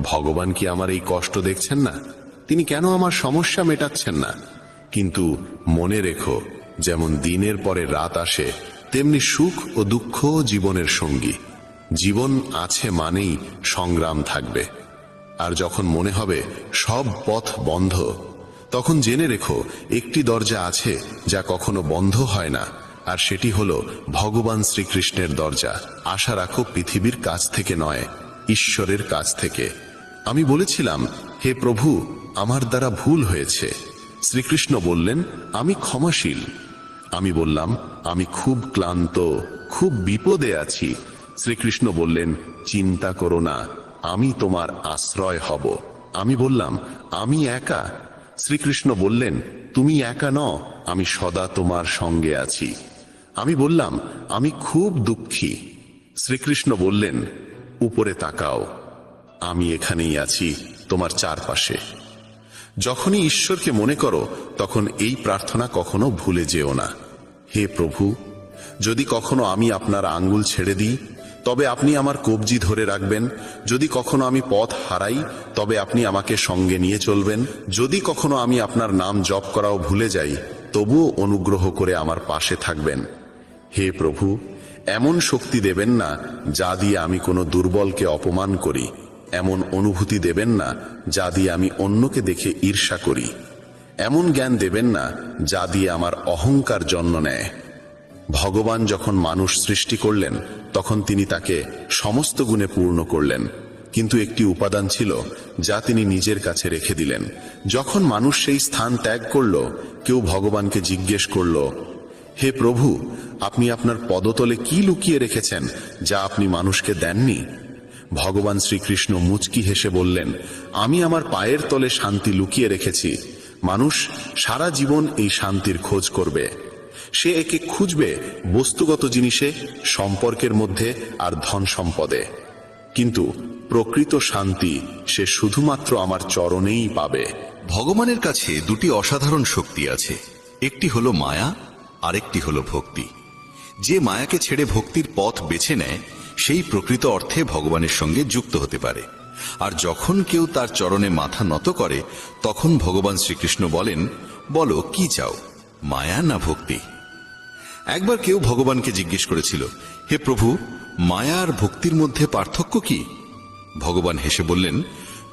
ভগবান কি আমার এই কষ্ট দেখছেন না? তিনি কেন আমার সমস্যা মেটাচ্ছেন না? কিন্তু মনে রেখো, যেমন দিনের পরে রাত আসে, তেমনি সুখ ও দুঃখ জীবনের সঙ্গী। জীবন আছে মানেই সংগ্রাম থাকবে। আর যখন মনে হবে সব পথ বন্ধ, তখন জেনে রেখো একটি দরজা আছে যা কখনো বন্ধ হয় না, আর সেটি হলো ভগবান শ্রীকৃষ্ণের দরজা। আশা রাখো পৃথিবীর কাছ থেকে নয়, ঈশ্বরের কাছ থেকে। আমি বলেছিলাম, হে প্রভু, আমার দ্বারা ভুল হয়েছে। শ্রীকৃষ্ণ বললেন, আমি ক্ষমাশীল। আমি বললাম, আমি খুব ক্লান্ত, খুব বিপদে আছি। শ্রীকৃষ্ণ বললেন, চিন্তা করো না, আমি তোমার আশ্রয় হব। আমি বললাম, আমি একা। শ্রীকৃষ্ণ বললেন, তুমি একা নও, আমি সদা তোমার সঙ্গে আছি। আমি বললাম, আমি খুব দুঃখী। শ্রীকৃষ্ণ বললেন, উপরে তাকাও, আমি এখানেই আছি তোমার চারপাশে। যখনই ঈশ্বরকে মনে করো, তখন এই প্রার্থনা কখনো ভুলে যেও না। হে প্রভু, যদি কখনো আমি আপনার আঙ্গুল ছেড়ে দিই, তবে আপনি আমার কবজি ধরে রাখবেন। যদি কখনো আমি পথ হারাই, তবে আপনি আমাকে সঙ্গে নিয়ে চলবেন। যদি কখনো আমি আপনার নাম জপ করাও ভুলে যাই, তবুও অনুগ্রহ করে আমার পাশে থাকবেন। হে প্রভু, এমন শক্তি দেবেন না যা দিয়ে আমি কোনো দুর্বলকে অপমান করি, এমন অনুভূতি দেবেন না যা দিয়ে আমি অন্যকে দেখে ঈর্ষা করি, এমন জ্ঞান দেবেন না যা দিয়ে আমার অহংকার জন্ম নেয়। ভগবান যখন মানুষ সৃষ্টি করলেন, তখন তিনি তাকে সমস্ত গুণে পূর্ণ করলেন, কিন্তু একটি উপাদান ছিল যা তিনি নিজের কাছে রেখে দিলেন। যখন মানুষ সেই স্থান ত্যাগ করল, কেউ ভগবানকে জিজ্ঞেস করল, হে প্রভু, আপনি আপনার পদতলে কি লুকিয়ে রেখেছেন যা আপনি মানুষকে দেননি? ভগবান শ্রীকৃষ্ণ মুচকি হেসে বললেন, আমি আমার পায়ের তলে শান্তি লুকিয়ে রেখেছি। মানুষ সারা জীবন এই শান্তির খোঁজ করবে। সে একে খুঁজবে বস্তুগত জিনিসে, সম্পর্কের মধ্যে আর ধন সম্পদে, কিন্তু প্রকৃত শান্তি সে শুধুমাত্র আমার চরণেই পাবে। ভগবানের কাছে দুটি অসাধারণ শক্তি আছে, একটি হলো মায়া, আরেকটি হলো ভক্তি। যে মায়াকে ছেড়ে ভক্তির পথ বেছে নেয়, সেই প্রকৃত অর্থে ভগবানের সঙ্গে যুক্ত হতে পারে। আর যখন কেউ তার চরণে মাথা নত করে, তখন ভগবান শ্রীকৃষ্ণ বলেন, বলো কি চাও, মায়া না ভক্তি? একবার কেউ ভগবানকে জিজ্ঞেস করেছিল, হে প্রভু, মায়া আর ভক্তির মধ্যে পার্থক্য কি? ভগবান হেসে বললেন,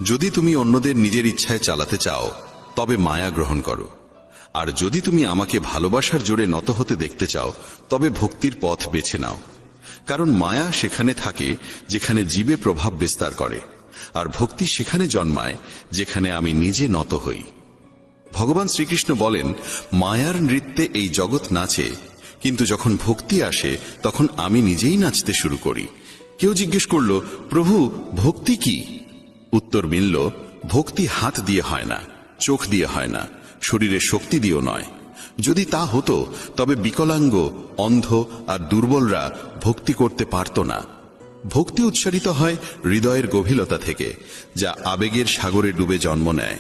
যদি তুমি অন্যদের নিজের ইচ্ছায় চালাতে চাও, তবে মায়া গ্রহণ করো। আর যদি তুমি আমাকে ভালোবাসার জোরে নত হতে দেখতে চাও, তবে ভক্তির পথ বেছে নাও। কারণ মায়া সেখানে থাকে যেখানে জীবে প্রভাব বিস্তার করে, আর ভক্তি সেখানে জন্মায় যেখানে আমি নিজে নত হই। ভগবান শ্রীকৃষ্ণ বলেন, মায়ার নৃত্যে এই জগৎ নাচে, কিন্তু যখন ভক্তি আসে তখন আমি নিজেই নাচতে শুরু করি। কেউ জিজ্ঞেস করল, প্রভু, ভক্তি কি? উত্তর মিলল, ভক্তি হাত দিয়ে হয় না, চোখ দিয়ে হয় না, শরীরের শক্তি দিয়েও নয়। যদি তা হতো, তবে বিকলাঙ্গ, অন্ধ আর দুর্বলরা ভক্তি করতে পারত না। ভক্তি উচ্চারিত হয় হৃদয়ের গভীরতা থেকে, যা আবেগের সাগরে ডুবে জন্ম নেয়।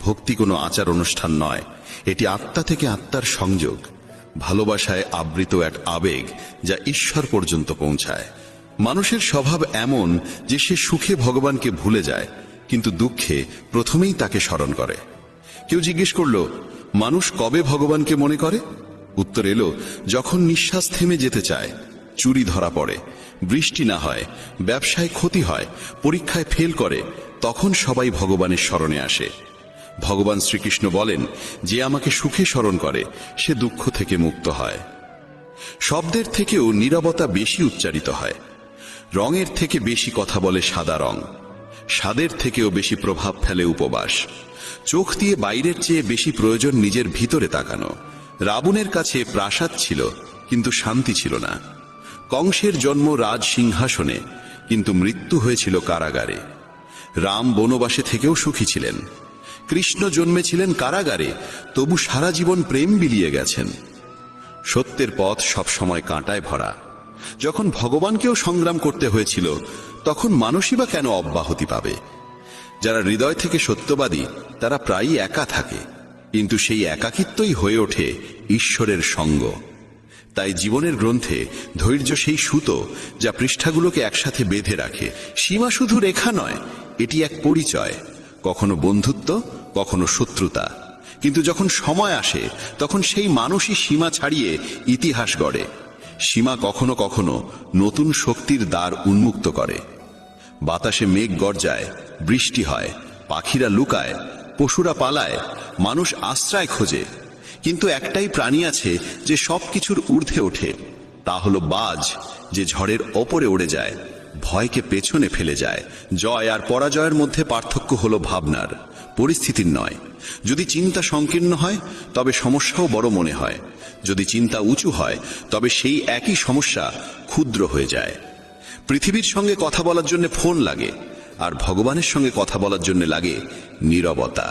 ভক্তি কোনো আচার অনুষ্ঠান নয়, এটি আত্মা থেকে আত্মার সংযোগ, ভালোবাসায় আবৃত এক আবেগ যা ঈশ্বর পর্যন্ত পৌঁছায়। মানুষের স্বভাব এমন যে সে সুখে ভগবানকে ভুলে যায়, কিন্তু দুঃখে প্রথমেই তাকে স্মরণ করে। কেউ জিজ্ঞেস করল, মানুষ কবে ভগবানকে মনে করে? উত্তর এলো, যখন নিঃশ্বাস থেমে যেতে চায়, চুরি ধরা পড়ে, বৃষ্টি না হয়, ব্যবসায় ক্ষতি হয়, পরীক্ষায় ফেল করে, তখন সবাই ভগবানের স্মরণে আসে। ভগবান শ্রীকৃষ্ণ বলেন, যে আমাকে সুখে স্মরণ করে সে দুঃখ থেকে মুক্ত হয়। শব্দের থেকেও নীরবতা বেশি উচ্চারিত হয়। রঙের থেকে বেশি কথা বলে সাদা রং, স্বাদের থেকেও বেশি প্রভাব ফেলে উপবাস। চোখ দিয়ে বাইরের চেয়ে বেশি প্রয়োজন নিজের ভিতরে তাকানো। রাবণের কাছে প্রাসাদ ছিল, কিন্তু শান্তি ছিল না। কংসের জন্ম রাজ সিংহাসনে, কিন্তু মৃত্যু হয়েছিল কারাগারে। রাম বনবাসে থেকেও সুখী ছিলেন। কৃষ্ণ জন্মেছিলেন কারাগারে, তবু সারা জীবন প্রেম বিলিয়ে গেছেন। সত্যের পথ সবসময় কাঁটায় ভরা। যখন ভগবানকেও সংগ্রাম করতে হয়েছিল, তখন মানুষই বা কেন অব্যাহতি পাবে? যারা হৃদয় থেকে সত্যবাদী তারা প্রায়ই একা থাকে, কিন্তু সেই একাকিত্বই হয়ে ওঠে ঈশ্বরের সঙ্গ। তাই জীবনের গ্রন্থে ধৈর্য সেই সুতো যা পৃষ্ঠাগুলোকে একসাথে বেঁধে রাখে। সীমা শুধু রেখা নয়, এটি এক পরিচয়, কখনো বন্ধুত্ব, কখনো শত্রুতা। কিন্তু যখন সময় আসে তখন সেই মানুষই সীমা ছাড়িয়ে ইতিহাস গড়ে। সীমা কখনো কখনো নতুন শক্তির দ্বার উন্মুক্ত করে। বাতাসে মেঘ গর্জায়, বৃষ্টি হয়, পাখিরা লুকায়, পশুরা পালায়, মানুষ আশ্রয় খোঁজে। কিন্তু একটাই প্রাণী আছে যে সবকিছুর ঊর্ধ্বে ওঠে, তা হলো বাজ, যে ঝড়ের ওপরে উড়ে যায়, ভয়কে পেছনে ফেলে যায়। জয় আর পরাজয়ের মধ্যে পার্থক্য হলো ভাবনার, পরিস্থিতির নয়। যদি চিন্তা সংকীর্ণ হয় তবে সমস্যাও বড় মনে হয়, যদি চিন্তা উঁচু হয় তবে সেই একই সমস্যা ক্ষুদ্র হয়ে যায়। পৃথিবীর সঙ্গে কথা বলার জন্য ফোন লাগে, আর ভগবানের সঙ্গে কথা বলার জন্য লাগে নীরবতা।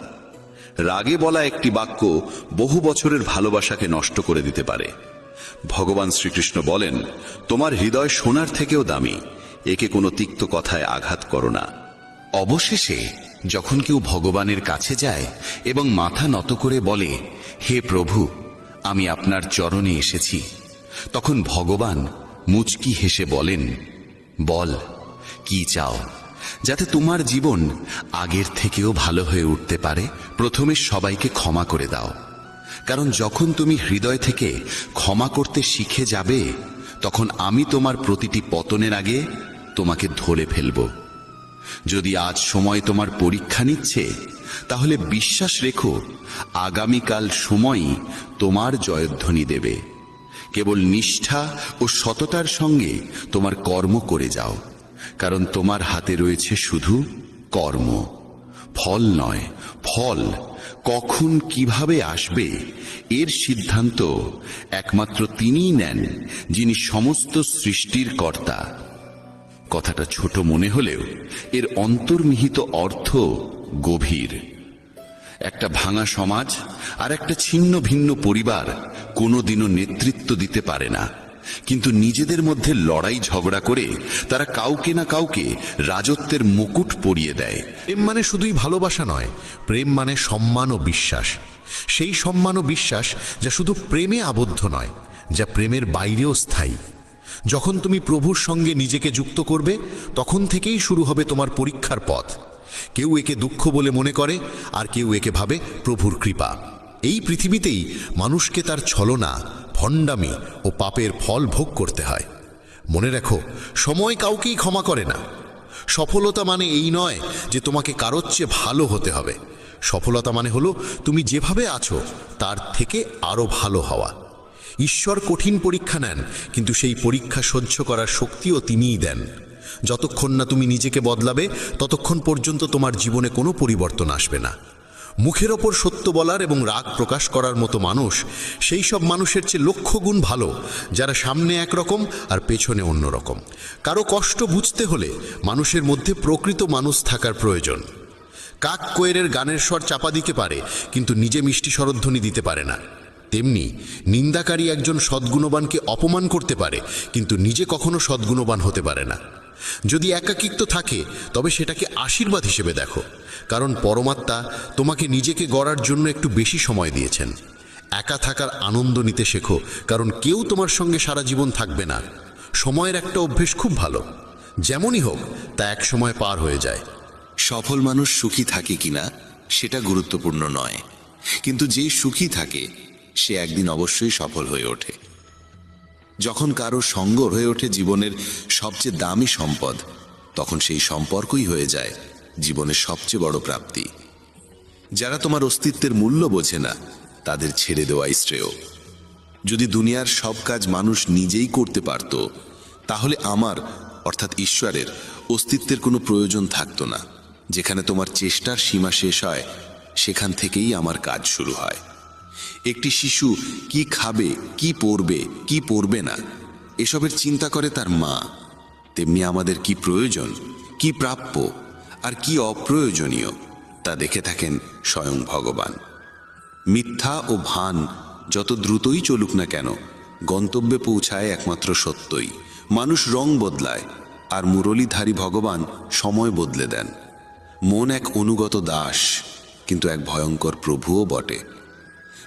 রাগে বলা একটি বাক্য বহু বছরের ভালোবাসাকে নষ্ট করে দিতে পারে। ভগবান শ্রীকৃষ্ণ বলেন, তোমার হৃদয় সোনার থেকেও দামি, একে কোনো তিক্ত কথায় আঘাত করো না। অবশেষে যখন কেউ ভগবানের কাছে যায় এবং মাথা নত করে বলে, হে প্রভু, আমি আপনার চরণে এসেছি, তখন ভগবান মুচকি হেসে বলেন, বল কি চাও, যাতে তোমার জীবন আগের থেকেও ভালো হয়ে উঠতে পারে। প্রথমে সবাইকে ক্ষমা করে দাও, কারণ যখন তুমি হৃদয় থেকে ক্ষমা করতে শিখে যাবে, তখন আমি তোমার প্রতিটি পতনের আগে তোমাকে ধরে ফেলব। যদি আজ সময় তোমার পরীক্ষা নিচ্ছে, তাহলে বিশ্বাস রেখো, আগামীকাল সময়ই তোমার জয়ধ্বনি দেবে। কেবল নিষ্ঠা ও সততার সঙ্গে তোমার কর্ম করে যাও, কারণ তোমার হাতে রয়েছে শুধু কর্ম, ফল নয়। ফল কখন কিভাবে আসবে এর সিদ্ধান্ত একমাত্র তিনিই নেন, যিনি সমস্ত সৃষ্টির কর্তা। কথাটা ছোট মনে হলেও এর অন্তর্নিহিত অর্থ গভীর। একটা ভাঙা সমাজ আর একটা ছিন্ন ভিন্ন পরিবার কোনোদিনও নেতৃত্ব দিতে পারে না, কিন্তু নিজেদের মধ্যে লড়াই ঝগড়া করে তারা কাউকে না কাউকে রাজত্বের মুকুট পরিয়ে দেয়। প্রেম মানে শুধুই ভালোবাসা নয়, প্রেম মানে সম্মান ও বিশ্বাস। সেই সম্মান ও বিশ্বাস যা শুধু প্রেমে আবদ্ধ নয়, যা প্রেমের বাইরেও স্থায়ী। যখন তুমি প্রভুর সঙ্গে নিজেকে যুক্ত করবে, তখন থেকেই শুরু হবে তোমার পরীক্ষার পথ। কেউ একে দুঃখ বলে মনে করে, আর কেউ একে ভাবে প্রভুর কৃপা। এই পৃথিবীতেই মানুষকে তার ছলনা, ভণ্ডামি ও পাপের ফল ভোগ করতে হয়। মনে রেখো, সময় কাউকেই ক্ষমা করে না। সফলতা মানে এই নয় যে তোমাকে কারোর চেয়ে ভালো হতে হবে। সফলতা মানে হলো তুমি যেভাবে আছো তার থেকে আরো ভালো হওয়া। ঈশ্বর কঠিন পরীক্ষা নেন, কিন্তু সেই পরীক্ষা সহ্য করার শক্তিও তিনিই দেন। যতক্ষণ না তুমি নিজেকে বদলাবে, ততক্ষণ পর্যন্ত তোমার জীবনে কোনো পরিবর্তন আসবে না। মুখের ওপর সত্য বলার এবং রাগ প্রকাশ করার মতো মানুষ সেই সব মানুষের চেয়ে লক্ষ গুণ ভালো, যারা সামনে একরকম আর পেছনে অন্যরকম। কারো কষ্ট বুঝতে হলে মানুষের মধ্যে প্রকৃত মানুষ থাকার প্রয়োজন। কাক কোয়েলের গানের স্বর চাপা দিতে পারে, কিন্তু নিজে মিষ্টি স্বরধ্বনি দিতে পারে না। তেমনি নিন্দাকারী একজন সদ্গুণবানকে অপমান করতে পারে, কিন্তু নিজে কখনো সদ্গুণবান হতে পারে না। যদি একাকিত্ব থাকে, তবে সেটাকে আশীর্বাদ হিসেবে দেখো, কারণ পরমাত্মা তোমাকে নিজেকে গড়ার জন্য একটু বেশি সময় দিয়েছেন। একা থাকার আনন্দ নিতে শেখো, কারণ কেউ তোমার সঙ্গে সারা জীবন থাকবে না। সময়ের একটা অভ্যেস খুব ভালো, যেমনই হোক তা এক সময় পার হয়ে যায়। সফল মানুষ সুখী থাকে কিনা সেটা গুরুত্বপূর্ণ নয়, কিন্তু যে সুখী থাকে সে একদিন অবশ্যই সফল হয়ে ওঠে। যখন কারো সঙ্গ হয়ে ওঠে জীবনের সবচেয়ে দামি সম্পদ, তখন সেই সম্পর্কই হয়ে যায় জীবনের সবচেয়ে বড় প্রাপ্তি। যারা তোমার অস্তিত্বের মূল্য বোঝে না, তাদের ছেড়ে দেওয়াই শ্রেয়। যদি দুনিয়ার সব কাজ মানুষ নিজেই করতে পারত, তাহলে আমার অর্থাৎ ঈশ্বরের অস্তিত্বের কোনো প্রয়োজন থাকতো না। যেখানে তোমার চেষ্টার সীমা শেষ হয়, সেখান থেকেই আমার কাজ শুরু হয়। একটি শিশু কি খাবে, কি পরবে, কি পরবে না, এসবের চিন্তা করে তার মা। তেমনি আমাদের কি প্রয়োজন, কি প্রাপ্য আর কি অপ্রয়োজনীয়, তা দেখে থাকেন স্বয়ং ভগবান। মিথ্যা ও ভান যত দ্রুতই চলুক না কেন, গন্তব্যে পৌঁছায় একমাত্র সত্যই। মানুষ রং বদলায়, আর মুরলীধারী ভগবান সময় বদলে দেন। মন এক অনুগত দাস, কিন্তু এক ভয়ঙ্কর প্রভুও বটে।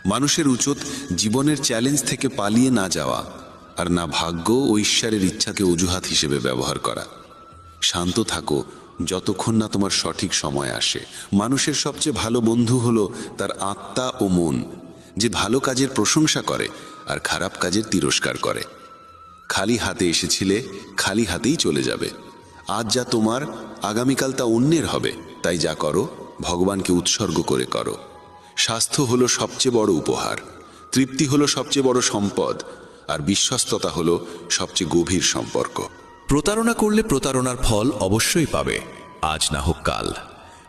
মানুষের উচিত জীবনের চ্যালেঞ্জ থেকে পালিয়ে না যাওয়া, আর না ভাগ্য ও ঈশ্বরের ইচ্ছাকে অজুহাত হিসেবে ব্যবহার করা। শান্ত থাকো, যতক্ষণ না তোমার সঠিক সময় আসে। মানুষের সবচেয়ে ভালো বন্ধু হলো তার আত্মা ও মন, যে ভালো কাজের প্রশংসা করে আর খারাপ কাজের তিরস্কার করে। খালি হাতে এসেছিলে, খালি হাতেই চলে যাবে। আজ যা তোমার, আগামীকাল তা অন্যের হবে। তাই যা করো ভগবানকে উৎসর্গ করে করো। স্বাস্থ্য হলো সবচেয়ে বড় উপহার, তৃপ্তি হলো সবচেয়ে বড় সম্পদ, আর বিশ্বস্ততা হলো সবচেয়ে গভীর সম্পর্ক। প্রতারণা করলে প্রতারণার ফল অবশ্যই পাবে, আজ না হোক কাল।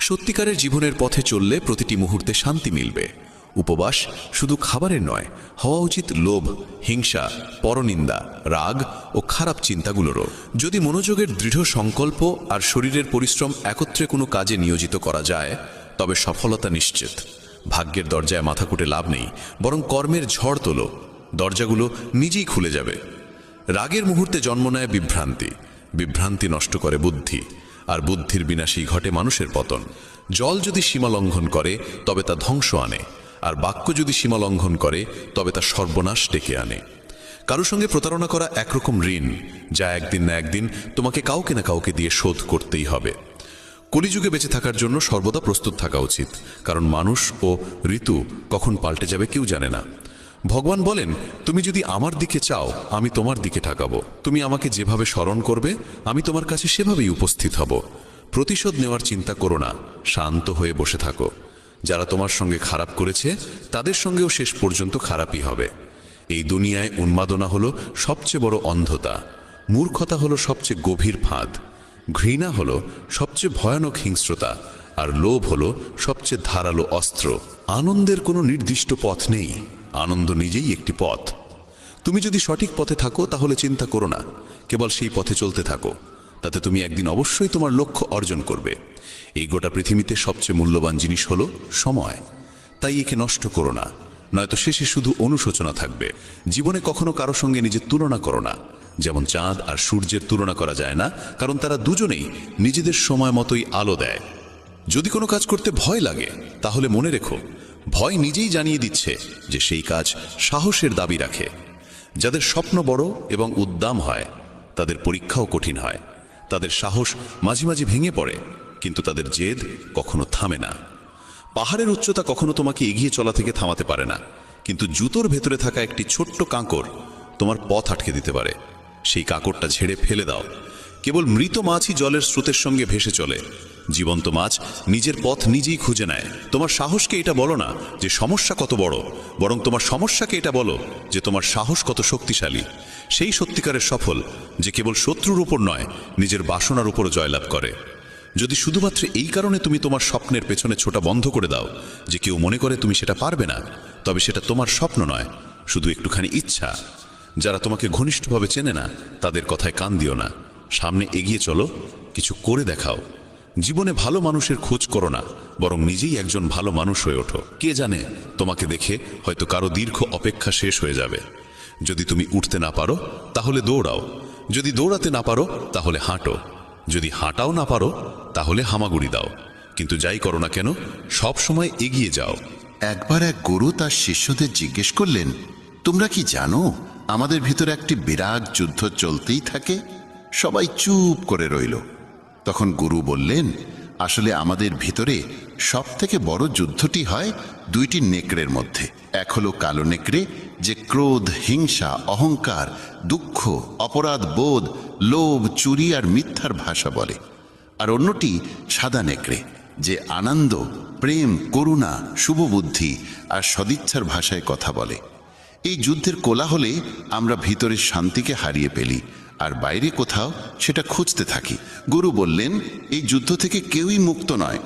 সত্যিকারের জীবনের পথে চললে প্রতিটি মুহূর্তে শান্তি মিলবে। উপবাস শুধু খাবারের নয়, হওয়া উচিত লোভ, হিংসা, পরনিন্দা, রাগ ও খারাপ চিন্তাগুলোরও। যদি মনোযোগের দৃঢ় সংকল্প আর শরীরের পরিশ্রম একত্রে কোনো কাজে নিয়োজিত করা যায়, তবে সফলতা নিশ্চিত। ভাগ্যের দরজায় মাথা কুটে লাভ নেই, বরং কর্মের ঝড় তোলো, দরজাগুলো নিজেই খুলে যাবে। রাগের মুহূর্তে জন্ম নেয় বিভ্রান্তি, বিভ্রান্তি নষ্ট করে বুদ্ধি, আর বুদ্ধির বিনাশেই ঘটে মানুষের পতন। জল যদি সীমা লঙ্ঘন করে তবে তা ধ্বংস আনে, আর বাক্য যদি সীমা লঙ্ঘন করে তবে তা সর্বনাশ ডেকে আনে। কারো সঙ্গে প্রতারণা করা একরকম ঋণ, যা একদিন না একদিন তোমাকে কাউকে না কাউকে দিয়ে শোধ করতেই হবে। কলিযুগে বেঁচে থাকার জন্য সর্বদা প্রস্তুত থাকা উচিত, কারণ মানুষ ও ঋতু কখন পাল্টে যাবে কেউ জানে না। ভগবান বলেন, তুমি যদি আমার দিকে চাও আমি তোমার দিকে তাকাবো। তুমি আমাকে যেভাবে স্মরণ করবে আমি তোমার কাছে সেভাবেই উপস্থিত হব। প্রতিশোধ নেওয়ার চিন্তা করো না, শান্ত হয়ে বসে থাকো। যারা তোমার সঙ্গে খারাপ করেছে তাদের সঙ্গেও শেষ পর্যন্ত খারাপই হবে। এই দুনিয়ায় উন্মাদনা হলো সবচেয়ে বড় অন্ধতা, মূর্খতা হলো সবচেয়ে গভীর ফাঁদ, ঘৃণা হলো সবচেয়ে ভয়ানক হিংস্রতা, আর লোভ হলো সবচেয়ে ধারালো অস্ত্র। আনন্দের কোনো নির্দিষ্ট পথ নেই, আনন্দ নিজেই একটি পথ। তুমি যদি সঠিক পথে থাকো তাহলে চিন্তা করো না, কেবল সেই পথে চলতে থাকো। তাতে তুমি একদিন অবশ্যই তোমার লক্ষ্য অর্জন করবে। এই গোটা পৃথিবীতে সবচেয়ে মূল্যবান জিনিস হলো সময়, তাই একে নষ্ট করো না, নয়তো শেষে শুধু অনুশোচনা থাকবে। জীবনে কখনো কারো সঙ্গে নিজের তুলনা করো না। যেমন চাঁদ আর সূর্যের তুলনা করা যায় না, কারণ তারা দুজনেই নিজেদের সময় মতোই আলো দেয়। যদি কোনো কাজ করতে ভয় লাগে তাহলে মনে রেখো, ভয় নিজেই জানিয়ে দিচ্ছে যে সেই কাজ সাহসের দাবি রাখে। যাদের স্বপ্ন বড় এবং উদ্দাম হয় তাদের পরীক্ষাও কঠিন হয়। তাদের সাহস মাঝে মাঝে ভেঙে পড়ে, কিন্তু তাদের জেদ কখনো থামে না। পাহাড়ের উচ্চতা কখনো তোমাকে এগিয়ে চলা থেকে থামাতে পারে না, কিন্তু জুতোর ভেতরে থাকা একটি ছোট্ট কাঁকড় তোমার পথ আটকে দিতে পারে। সেই কাঁকড়টা ঝেড়ে ফেলে দাও। কেবল মৃত মাছই জলের স্রোতের সঙ্গে ভেসে চলে, জীবন্ত মাছ নিজের পথ নিজেই খুঁজে নেয়। তোমার সাহসকে এটা বলো না যে সমস্যা কত বড়, বরং তোমার সমস্যাকে এটা বলো যে তোমার সাহস কত শক্তিশালী। সেই সত্যিকারের সফল যে কেবল শত্রুর উপর নয়, নিজের বাসনার উপরও জয়লাভ করে। যদি শুধুমাত্র এই কারণে তুমি তোমার স্বপ্নের পেছনে ছোটা বন্ধ করে দাও যে কেউ মনে করে তুমি সেটা পারবে না, তবে সেটা তোমার স্বপ্ন নয়, শুধু একটুখানি ইচ্ছা। যারা তোমাকে ঘনিষ্ঠভাবে চেনে না তাদের কথায় কান দিও না, সামনে এগিয়ে চলো, কিছু করে দেখাও। জীবনে ভালো মানুষের খোঁজ করো না, বরং নিজেই একজন ভালো মানুষ হয়ে ওঠো। কে জানে, তোমাকে দেখে হয়তো কারো দীর্ঘ অপেক্ষা শেষ হয়ে যাবে। যদি তুমি উঠতে না পারো তাহলে দৌড়াও, যদি দৌড়াতে না পারো তাহলে হাঁটো, যদি হাঁটাও না পারো তাহলে হামাগুড়ি দাও, কিন্তু যাই করো না কেন সব সময় এগিয়ে যাও। একবার এক গুরু তার শিষ্যদের জিজ্ঞেস করলেন, তোমরা কি জানো আমাদের ভিতরে একটি বিরাট যুদ্ধ চলতেই থাকে? সবাই চুপ করে রইল। তখন গুরু বললেন, আসলে আমাদের ভিতরে সব থেকে বড় যুদ্ধটি হয় দুইটি নেকড়ের মধ্যে। এক হলো কালো নেকড়ে, যে ক্রোধ, হিংসা, অহংকার, দুঃখ, অপরাধ বোধ, লোভ, চুরি আর মিথ্যার ভাষা বলে। আর অন্যটি সাদা নেকড়ে, যে আনন্দ, প্রেম, করুণা, শুভবুদ্ধি আর সদিচ্ছার ভাষায় কথা বলে। এই যুদ্ধের কোলাহলে আমরা ভিতরের শান্তিকে হারিয়ে ফেলি, আর বাইরে কোথাও সেটা খুঁজতে থাকি। গুরু বললেন, এই যুদ্ধ থেকে কেউই মুক্ত নয়।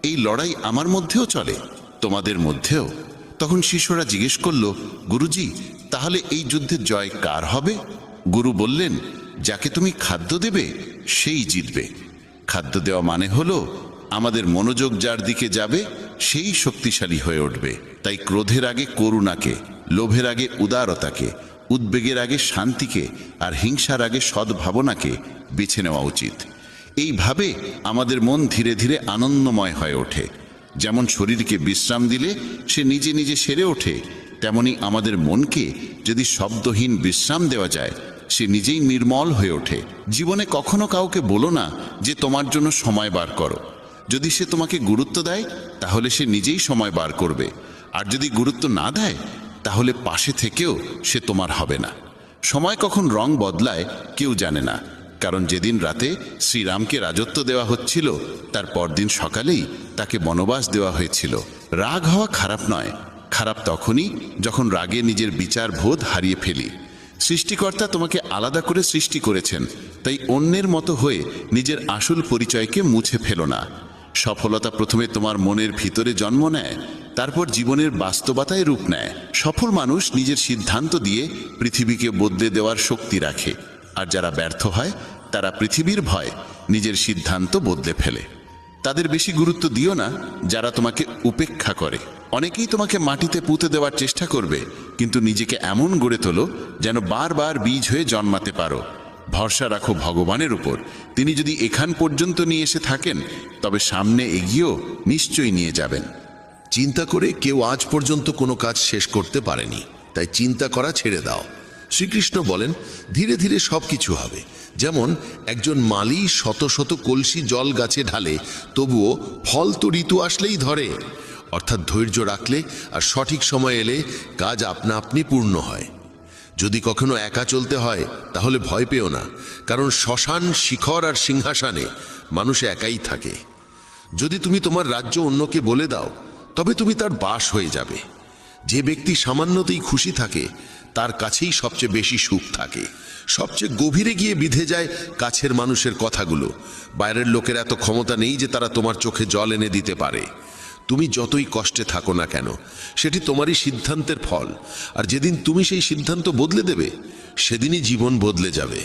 এই লড়াই আমার মধ্যেও চলে, তোমাদের মধ্যেও। তখন শিষ্যরা জিজ্ঞেস করল, গুরুজি, তাহলে এই যুদ্ধের জয় কার হবে? গুরু বললেন, যাকে তুমি খাদ্য দেবে সেই জিতবে। খাদ্য দেওয়া মানে হলো আমাদের মনোযোগ যার দিকে যাবে সেই শক্তিশালী হয়ে উঠবে। তাই ক্রোধের আগে করুণাকে, লোভের আগে উদারতাকে, উদ্বেগের আগে শান্তিকে, আর হিংসার আগে সদ্ভাবনাকে বেছে নেওয়া উচিত। এইভাবে আমাদের মন ধীরে ধীরে আনন্দময় হয়ে ওঠে। যেমন শরীরকে বিশ্রাম দিলে সে নিজে নিজে সেরে ওঠে, তেমনি আমাদের মনকে যদি শব্দহীন বিশ্রাম দেওয়া যায় সে নিজেই নির্মল হয়ে ওঠে। জীবনে কখনো কাউকে বলো না যে তোমার জন্য সময় বার করো। যদি সে তোমাকে গুরুত্ব দেয় তাহলে সে নিজেই সময় বার করবে, আর যদি গুরুত্ব না দেয় তাহলে পাশে থেকেও সে তোমার হবে না। সময় কখন রং বদলায় কেউ জানে না, কারণ যেদিন রাতে শ্রীরামকে রাজত্ব দেওয়া হচ্ছিল তার পরদিন সকালেই তাকে বনবাস দেওয়া হয়েছিল। রাগ হওয়া খারাপ নয়, খারাপ তখনই যখন রাগে নিজের বিচার বোধ হারিয়ে ফেলি। সৃষ্টিকর্তা তোমাকে আলাদা করে সৃষ্টি করেছেন, তাই অন্যের মতো হয়ে নিজের আসল পরিচয়কে মুছে ফেলো না। সফলতা প্রথমে তোমার মনের ভিতরে জন্ম নেয়, তারপর জীবনের বাস্তবতায় রূপ নেয়। সফল মানুষ নিজের সিদ্ধান্ত দিয়ে পৃথিবীকে বদলে দেওয়ার শক্তি রাখে, আর যারা ব্যর্থ হয় তারা পৃথিবীর ভয় নিজের সিদ্ধান্ত বদলে ফেলে। তাদের বেশি গুরুত্ব দিও না যারা তোমাকে উপেক্ষা করে। অনেকেই তোমাকে মাটিতে পুঁতে দেওয়ার চেষ্টা করবে, কিন্তু নিজেকে এমন গড়ে তোলো যেন বারবার বীজ হয়ে জন্মাতে পারো। ভরসা রাখো ভগবানের উপর, তিনি যদি এখান পর্যন্ত নিয়ে এসে থাকেন তবে সামনে এগিয়েও নিশ্চয়ই নিয়ে যাবেন। চিন্তা করে কেউ আজ পর্যন্ত কোনো কাজ শেষ করতে পারেনি, তাই চিন্তা করা ছেড়ে দাও। শ্রীকৃষ্ণ বলেন, ধীরে ধীরে সব কিছু হবে। যেমন একজন মালি শত শত কলসি জল গাছে ঢালে, তবুও ফল তো ঋতু আসলেই ধরে। অর্থাৎ ধৈর্য রাখলে আর সঠিক সময় এলে কাজ আপনা আপনি পূর্ণ হয়। যদি কখনো একা চলতে হয় তাহলে ভয় পেও না, কারণ শ্মশান, শিখর আর সিংহাসনে মানুষ একাই থাকে। যদি তুমি তোমার রাজ্য অন্যকে বলে দাও তবে তুমি তার বাস হয়ে যাবে। যে ব্যক্তি সামান্যতেই খুশি থাকে তার কাছেই সবচেয়ে বেশি সুখ থাকে। সবচেয়ে গভীরে গিয়ে বিধে যায় কাছের মানুষের কথাগুলো। বাইরের লোকের এত ক্ষমতা নেই যে তারা তোমার চোখে জল এনে দিতে পারে। তুমি যতই কষ্টে থাকো না কেন, সেটি তোমারই সিদ্ধান্তের ফল, আর যেদিন তুমি সেই সিদ্ধান্ত বদলে দেবে সেদিনই জীবন বদলে যাবে।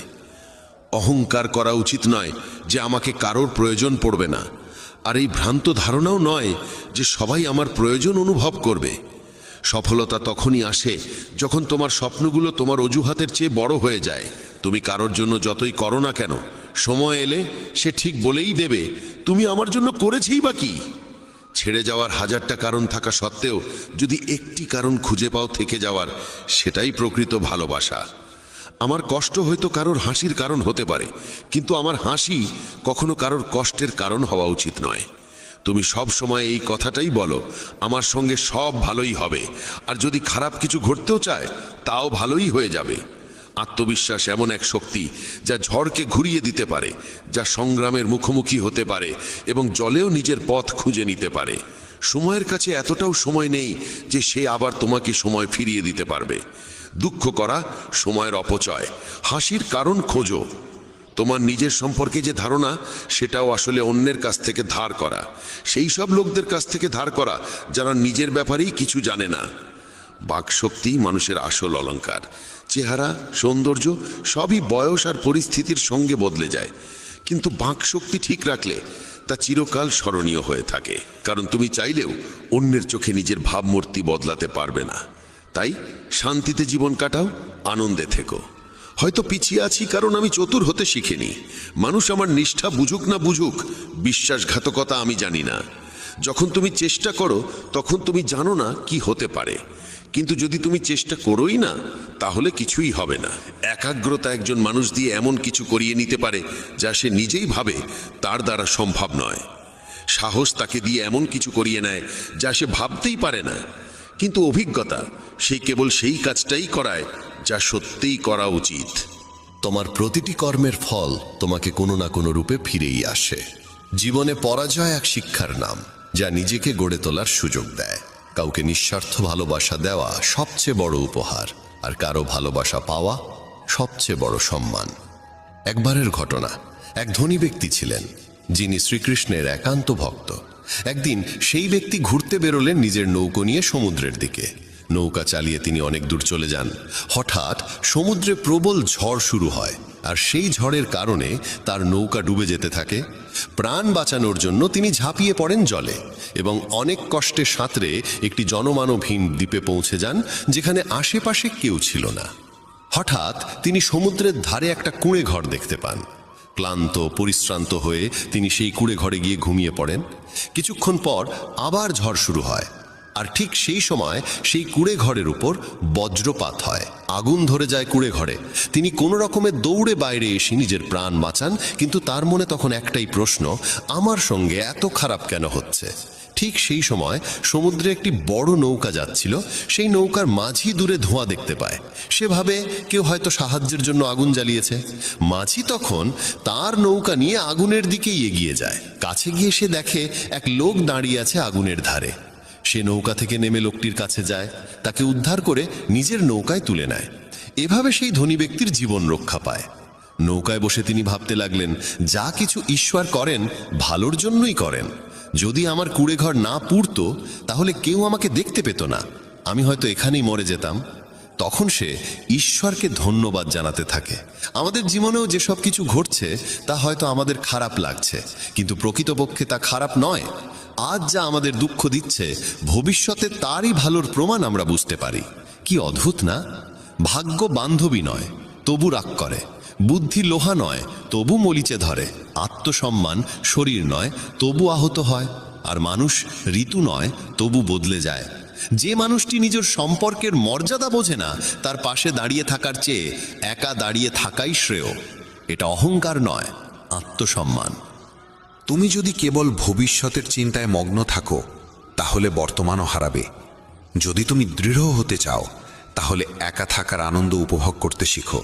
অহংকার করা উচিত নয় যে আমাকে কারোর প্রয়োজন পড়বে না, আর এই ভ্রান্ত ধারণাও নয় যে সবাই আমার প্রয়োজন অনুভব করবে। সফলতা তখনই আসে যখন তোমার স্বপ্নগুলো তোমার অজুহাতের চেয়ে বড় হয়ে যায়। তুমি কারোর জন্য যতই করো না কেন, সময় এলে সে ঠিক বলেই দেবে, তুমি আমার জন্য করেছেই বা কি। ছেড়ে যাওয়ার হাজারটা কারণ থাকা সত্ত্বেও যদি একটি কারণ খুঁজে পাও থেকে যাওয়ার, সেটাই প্রকৃত ভালোবাসা। আমার কষ্ট হয়তো কারোর হাসির কারণ হতে পারে, কিন্তু আমার হাসি কখনো কারোর কষ্টের কারণ হওয়া উচিত নয়। তুমি সব সময় এই কথাটাই বলো, আমার সঙ্গে সব ভালোই হবে, আর যদি খারাপ কিছু ঘটতেও চায় তাও ভালোই হয়ে যাবে। আত্মবিশ্বাস এমন এক শক্তি যা ঝড়কে ঘুরিয়ে দিতে পারে, যা সংগ্রামের মুখোমুখি হতে পারে এবং জলেও নিজের পথ খুঁজে নিতে পারে। সময়ের কাছে এতটাও সময় নেই যে সে আবার তোমাকে সময় ফিরিয়ে দিতে পারবে। দুঃখ করা সময়ের অপচয়, হাসির কারণ খোঁজো। তোমার নিজের সম্পর্কে যে ধারণা, সেটাও আসলে অন্যের কাছ থেকে ধার করা, সেই সব লোকদের কাছ থেকে ধার করা যারা নিজের ব্যাপারেই কিছু জানে না। বাকশক্তি মানুষের আসল অলংকার। চেহারা, সৌন্দর্য সবই বয়স আর পরিস্থিতির সঙ্গে বদলে যায়, কিন্তু বাকশক্তি ঠিক রাখলে তা চিরকাল স্মরণীয় হয়ে থাকে। কারণ তুমি চাইলেও অন্যের চোখে নিজের ভাবমূর্তি বদলাতে পারবে না। তাই শান্তিতে জীবন কাটাও, আনন্দে থেকো। হয়তো পিছিয়ে আছি কারণ আমি চতুর হতে শিখিনি। মানুষ আমার নিষ্ঠা বুঝুক না বুঝুক, বিশ্বাসঘাতকতা আমি জানি না। যখন তুমি চেষ্টা করো তখন তুমি জানো না কি হতে পারে, কিন্তু যদি তুমি চেষ্টা করোই না তাহলে কিছুই হবে না। একাগ্রতা একজন মানুষ দিয়ে এমন কিছু করিয়ে নিতে পারে যা সে নিজেই ভাবে তার দ্বারা সম্ভব নয়। সাহস তাকে দিয়ে এমন কিছু করিয়ে নেয় যা সে ভাবতেই পারে না, কিন্তু অভিজ্ঞতা সেই কেবল সেই কাজটাই করায় যা সত্যিই করা উচিত। তোমার প্রতিটি কর্মের ফল তোমাকে কোনো না কোনো রূপে ফিরেই আসে। জীবনে পরাজয় এক শিক্ষার নাম, যা নিজেকে গড়ে তোলার সুযোগ দেয়। কাউকে নিঃস্বার্থ ভালোবাসা দেওয়া সবচেয়ে বড় উপহার, আর কারো ভালোবাসা পাওয়া সবচেয়ে বড় সম্মান। একবারের ঘটনা, এক ধনী ব্যক্তি ছিলেন যিনি শ্রীকৃষ্ণের একান্ত ভক্ত। একদিন সেই ব্যক্তি ঘুরতে বেরোলেন নিজের নৌকো নিয়ে সমুদ্রের দিকে। নৌকা চালিয়ে তিনি অনেক দূর চলে যান। হঠাৎ সমুদ্রে প্রবল ঝড় শুরু হয়, আর সেই ঝড়ের কারণে তার নৌকা ডুবে যেতে থাকে। প্রাণ বাঁচানোর জন্য তিনি ঝাঁপিয়ে পড়েন জলে এবং অনেক কষ্টে সাঁতরে একটি জনমানবহীন দ্বীপে পৌঁছে যান, যেখানে আশেপাশে কেউ ছিল না। হঠাৎ তিনি সমুদ্রের ধারে একটা কুঁড়ে ঘর দেখতে পান। ক্লান্ত পরিশ্রান্ত হয়ে তিনি সেই কুঁড়ে ঘরে গিয়ে ঘুমিয়ে পড়েন। কিছুক্ষণ পর আবার ঝড় শুরু হয়, আর ঠিক সেই সময় সেই কুঁড়ে ঘরের উপর বজ্রপাত হয়, আগুন ধরে যায় কুঁড়ে ঘরে। তিনি কোনো রকমে দৌড়ে বাইরে এসে নিজের প্রাণ বাঁচান, কিন্তু তার মনে তখন একটাই প্রশ্ন, আমার সঙ্গে এত খারাপ কেন হচ্ছে। ঠিক সেই সময় সমুদ্রে একটি বড় নৌকা যাচ্ছিল, সেই নৌকার মাঝি দূরে ধোঁয়া দেখতে পায়। সে ভাবে কেউ হয়তো সাহায্যের জন্য আগুন জ্বালিয়েছে। মাঝি তখন তার নৌকা নিয়ে আগুনের দিকেই এগিয়ে যায়। কাছে গিয়ে সে দেখে এক লোক দাঁড়িয়ে আছে আগুনের ধারে। সে নৌকা থেকে নেমে লোকটির কাছে যায়, তাকে উদ্ধার করে নিজের নৌকায় তুলে নেয়। এভাবে সেই ধনী ব্যক্তির জীবন রক্ষা পায়। নৌকায় বসে তিনি ভাবতে লাগলেন, যা কিছু ঈশ্বর করেন ভালোর জন্যই করেন। যদি আমার কুঁড়ে ঘর না পুড়তো তাহলে কেউ আমাকে দেখতে পেত না, আমি হয়তো এখানেই মরে যেতাম। তখন সে ঈশ্বরকে ধন্যবাদ জানাতে থাকে। আমাদের জীবনেও যেসব কিছু ঘটছে তা হয়তো আমাদের খারাপ লাগছে, কিন্তু প্রকৃতপক্ষে তা খারাপ নয়। আজ যা আমাদের দুঃখ দিচ্ছে, ভবিষ্যতে তারই ভালোর প্রমাণ আমরা বুঝতে পারি। কি অদ্ভুত না? ভাগ্য বান্ধবী নয়, তবু রাগ করে। বুদ্ধি লোহা নয়, তবু মলিচে ধরে। আত্মসম্মান শরীর নয়, তবু আহত হয়। আর মানুষ ঋতু নয়, তবু বদলে যায়। যে মানুষটি নিজের সম্পর্কের মর্যাদা বোঝে না, তার পাশে দাঁড়িয়ে থাকার চেয়ে একা দাঁড়িয়ে থাকাই শ্রেয়। এটা অহংকার নয়, আত্মসম্মান। তুমি যদি কেবল ভবিষ্যতের চিন্তায় মগ্ন থাকো তাহলে বর্তমানও হারাবে। যদি তুমি দৃঢ় হতে চাও তাহলে একা থাকার আনন্দ উপভোগ করতে শিখো।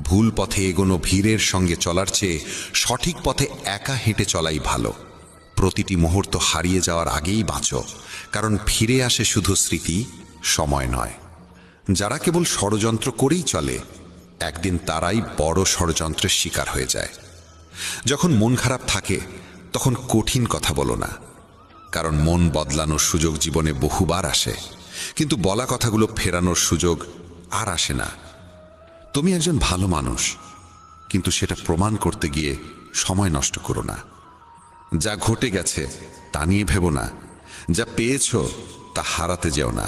ভুল পথে এগোনো ভিড়ের সঙ্গে চলার চেয়ে সঠিক পথে একা হেঁটে চলাই ভালো। প্রতিটি মুহূর্ত হারিয়ে যাওয়ার আগেই বাঁচো, কারণ ফিরে আসে শুধু স্মৃতি, সময় নয়। যারা কেবল ষড়যন্ত্র করেই চলে, একদিন তারাই বড় ষড়যন্ত্রের শিকার হয়ে যায়। যখন মন খারাপ থাকে তখন কঠিন কথা বলো না, কারণ মন বদলানোর সুযোগ জীবনে বহুবার আসে, কিন্তু বলা কথাগুলো ফেরানোর সুযোগ আর আসে না। তুমি একজন ভালো মানুষ, কিন্তু সেটা প্রমাণ করতে গিয়ে সময় নষ্ট করো না। যা ঘটে গেছে তা নিয়ে ভেবো না, যা পেয়েছ তা হারাতে যেও না।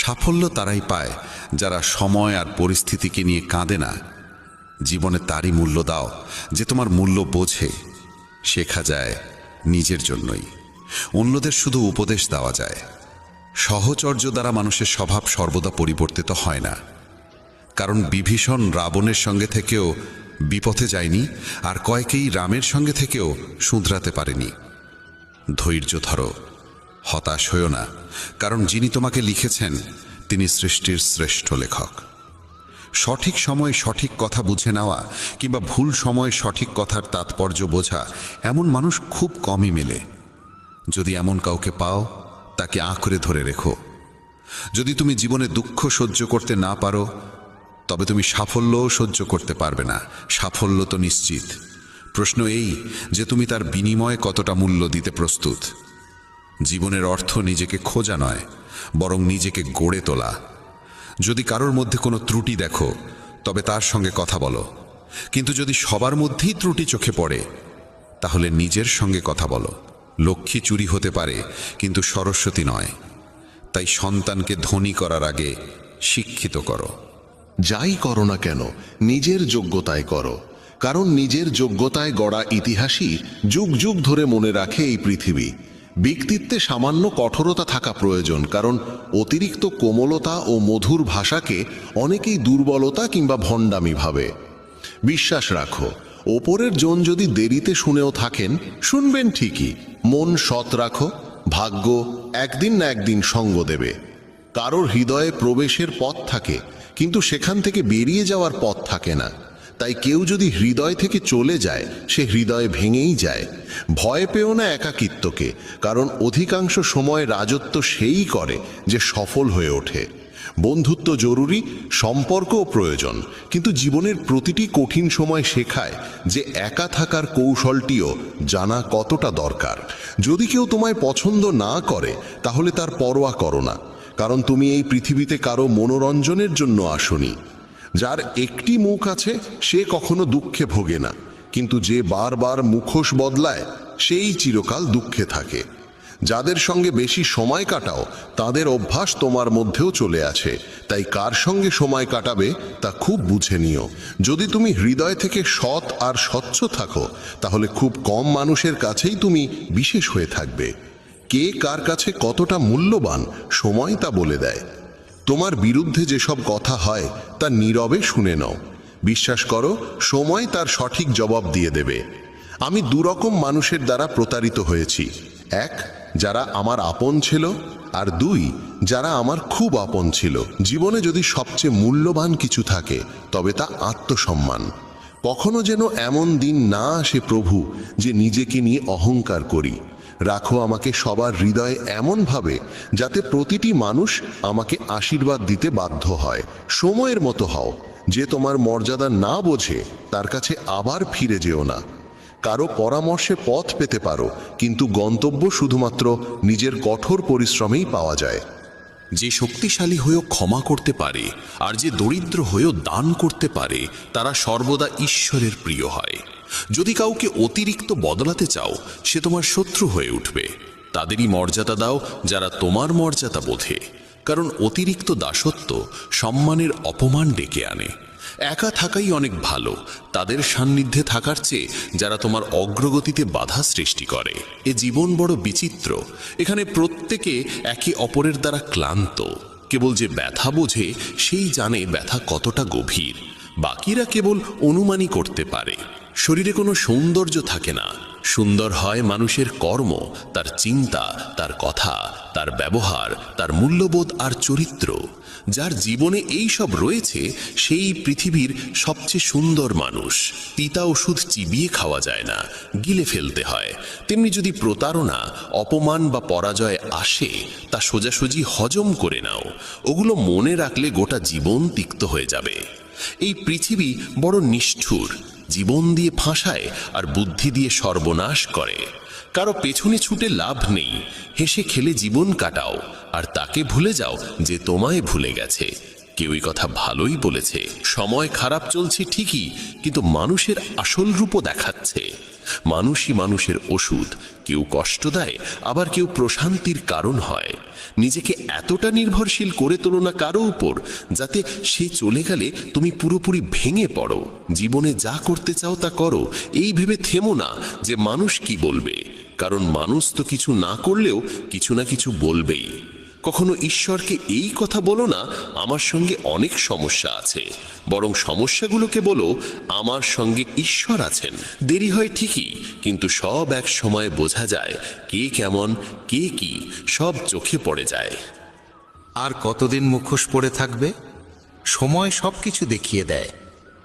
সাফল্য তারাই পায় যারা সময় আর পরিস্থিতিকে নিয়ে কাঁদে না। জীবনে তারই মূল্য দাও যে তোমার মূল্য বোঝে। শেখা যায় নিজের জন্যই, অন্যদের শুধু উপদেশ দেওয়া যায়। সহচর্য দ্বারা মানুষের স্বভাব সর্বদা পরিবর্তিত হয় না, কারণ বিভীষণ রাবণের সঙ্গে থেকেও বিপথে যায়নি, আর কয়েকেই রামের সঙ্গে থেকেও শুধরাতে পারেনি। ধৈর্য ধরো, হতাশ হয়ো না, কারণ যিনি তোমাকে লিখেছেন তিনি সৃষ্টির শ্রেষ্ঠ লেখক। সঠিক সময়ে সঠিক কথা বুঝে নেওয়া কিংবা ভুল সময়ে সঠিক কথার তাৎপর্য বোঝা, এমন মানুষ খুব কমই মেলে। যদি এমন কাউকে পাও তাকে আঁকড়ে ধরে রেখো। যদি তুমি জীবনে দুঃখ সহ্য করতে না পারো তবে তুমি সাফল্যও সহ্য করতে পারবে না। সাফল্য তো নিশ্চিত, প্রশ্ন এই যে তুমি তার বিনিময়ে কতটা মূল্য দিতে প্রস্তুত। জীবনের অর্থ নিজেকে খোঁজা নয়, বরং নিজেকে গড়ে তোলা। যদি কারোর মধ্যে কোনো ত্রুটি দেখো তবে তার সঙ্গে কথা বলো, কিন্তু যদি সবার মধ্যেই ত্রুটি চোখে পড়ে তাহলে নিজের সঙ্গে কথা বলো। লক্ষ্মী চুরি হতে পারে, কিন্তু সরস্বতী নয়। তাই সন্তানকে ধনী করার আগে শিক্ষিত করো। যাই করো না কেন নিজের যোগ্যতায় করো, কারণ নিজের যোগ্যতায় গড়া ইতিহাসই যুগ যুগ ধরে মনে রাখে এই পৃথিবী। ব্যক্তিত্বে সামান্য কঠোরতা থাকা প্রয়োজন, কারণ অতিরিক্ত কোমলতা ও মধুর ভাষাকে অনেকেই দুর্বলতা কিংবা ভণ্ডামি ভাবে। বিশ্বাস রাখো, ওপরের জন যদি দেরিতে শুনেও থাকেন, শুনবেন ঠিকই। মন সৎ রাখো, ভাগ্য একদিন না একদিন সঙ্গ দেবে। কারোর হৃদয়ে প্রবেশের পথ থাকে, কিন্তু সেখান থেকে বেরিয়ে যাওয়ার পথ থাকে না। তাই কেউ যদি হৃদয় থেকে চলে যায়, সে হৃদয়ে ভেঙেই যায়। ভয় পেও না একাকিত্বকে, কারণ অধিকাংশ সময় রাজত্ব সেই করে যে সফল হয়ে ওঠে। বন্ধুত্ব জরুরি, সম্পর্কও প্রয়োজন, কিন্তু জীবনের প্রতিটি কঠিন সময় শেখায় যে একা থাকার কৌশলটিও জানা কতটা দরকার। যদি কেউ তোমায় পছন্দ না করে তাহলে তার পরোয়া করো না, কারণ তুমি এই পৃথিবীতে কারো মনোরঞ্জনের জন্য আসোনি। যার একটি মুখ আছে সে কখনো দুঃখে ভোগে না, কিন্তু যে বারবার মুখোশ বদলায় সেই চিরকাল দুঃখে থাকে। যাদের সঙ্গে বেশি সময় কাটাও তাদের অভ্যাস তোমার মধ্যেও চলে আছে, তাই কার সঙ্গে সময় কাটাবে তা খুব বুঝে নিও। যদি তুমি হৃদয় থেকে সৎ আর স্বচ্ছ থাকো তাহলে খুব কম মানুষের কাছেই তুমি বিশেষ হয়ে থাকবে। কে কার কাছে কতটা মূল্যবান সময় তা বলে দেয়। তোমার বিরুদ্ধে যেসব কথা হয় তা নীরবে শুনে নাও। বিশ্বাস করো, সময় তার সঠিক জবাব দিয়ে দেবে। আমি দুরকম মানুষের দ্বারা প্রতারিত হয়েছি। এক, যারা আমার আপন ছিল, আর দুই, যারা আমার খুব আপন ছিল। জীবনে যদি সবচেয়ে মূল্যবান কিছু থাকে তবে তা আত্মসম্মান। কখনো যেন এমন দিন না আসে প্রভু যে নিজেকে নিয়ে অহংকার করি। রাখো আমাকে সবার হৃদয়ে এমনভাবে যাতে প্রতিটি মানুষ আমাকে আশীর্বাদ দিতে বাধ্য হয়। সময়ের মতো হও, যে তোমার মর্যাদা না বোঝে তার কাছে আবার ফিরে যেও না। কারো পরামর্শে পথ পেতে পারো, কিন্তু গন্তব্য শুধুমাত্র নিজের কঠোর পরিশ্রমেই পাওয়া যায়। যে শক্তিশালী হয়েও ক্ষমা করতে পারে আর যে দরিদ্র হয়েও দান করতে পারে তারা সর্বদা ঈশ্বরের প্রিয় হয়। যদি কাউকে অতিরিক্ত বদলাতে চাও, সে তোমার শত্রু হয়ে উঠবে। তাদেরই মর্যাদা দাও যারা তোমার মর্যাদা বোঝে, কারণ অতিরিক্ত দাসত্ব সম্মানের অপমান ডেকে আনে। একা থাকাই অনেক ভালো তাদের সান্নিধ্যে থাকার চেয়ে যারা তোমার অগ্রগতিতে বাধা সৃষ্টি করে। এ জীবন বড় বিচিত্র। এখানে প্রত্যেকে একে অপরের দ্বারা ক্লান্ত। কেবল যে ব্যথা বোঝে সেই জানে ব্যথা কতটা গভীর। বাকিরা কেবল অনুমানই করতে পারে। শরীরে কোনো সৌন্দর্য থাকে না, সুন্দর হয় মানুষের কর্ম, তার চিন্তা, তার কথা, তার ব্যবহার, তার মূল্যবোধ আর চরিত্র। যার জীবনে এই সব রয়েছে সেই পৃথিবীর সবচেয়ে সুন্দর মানুষ। তিতা ওষুধ চিবিয়ে খাওয়া যায় না, গিলে ফেলতে হয়। তেমনি যদি প্রতারণা, অপমান বা পরাজয় আসে তা সোজাসুজি হজম করে নাও। ওগুলো মনে রাখলে গোটা জীবন তিক্ত হয়ে যাবে। এই পৃথিবী বড় নিষ্ঠুর, জীবন দিয়ে ফাঁসায় আর বুদ্ধি দিয়ে সর্বনাশ করে। কারো পেছনে ছুটে লাভ নেই। হেসে খেলে জীবন কাটাও আর তাকে ভুলে যাও যে তোমায় ভুলে গেছে। কেউই কথা ভালোই বলেছে। সময় খারাপ চলছে ঠিকই, কিন্তু মানুষের আসল রূপও দেখাচ্ছে। মানুষই মানুষের ওষুধ। কেউ কষ্ট দেয়, আবার কেউ প্রশান্তির কারণ হয়। নিজেকে এতটা নির্ভরশীল করে তোলো না কারো উপর যাতে সে চলে গেলে তুমি পুরোপুরি ভেঙে পড়ো। জীবনে যা করতে চাও তা করো, এই ভেবে থেমো না যে মানুষ কি বলবে, কারণ মানুষ তো কিছু না করলেও কিছু না কিছু বলবেই। কখনো ঈশ্বরকে এই কথা বলো না, আমার সঙ্গে অনেক সমস্যা আছে, বরং সমস্যাগুলোকে বলো আমার সঙ্গে ঈশ্বর আছেন। দেরি হয় ঠিকই, কিন্তু সব এক সময় বোঝা যায় কে কেমন, কে কি, সব চোখে পড়ে যায়। আর কতদিন মুখোশ পড়ে থাকবে? সময় সব কিছু দেখিয়ে দেয়।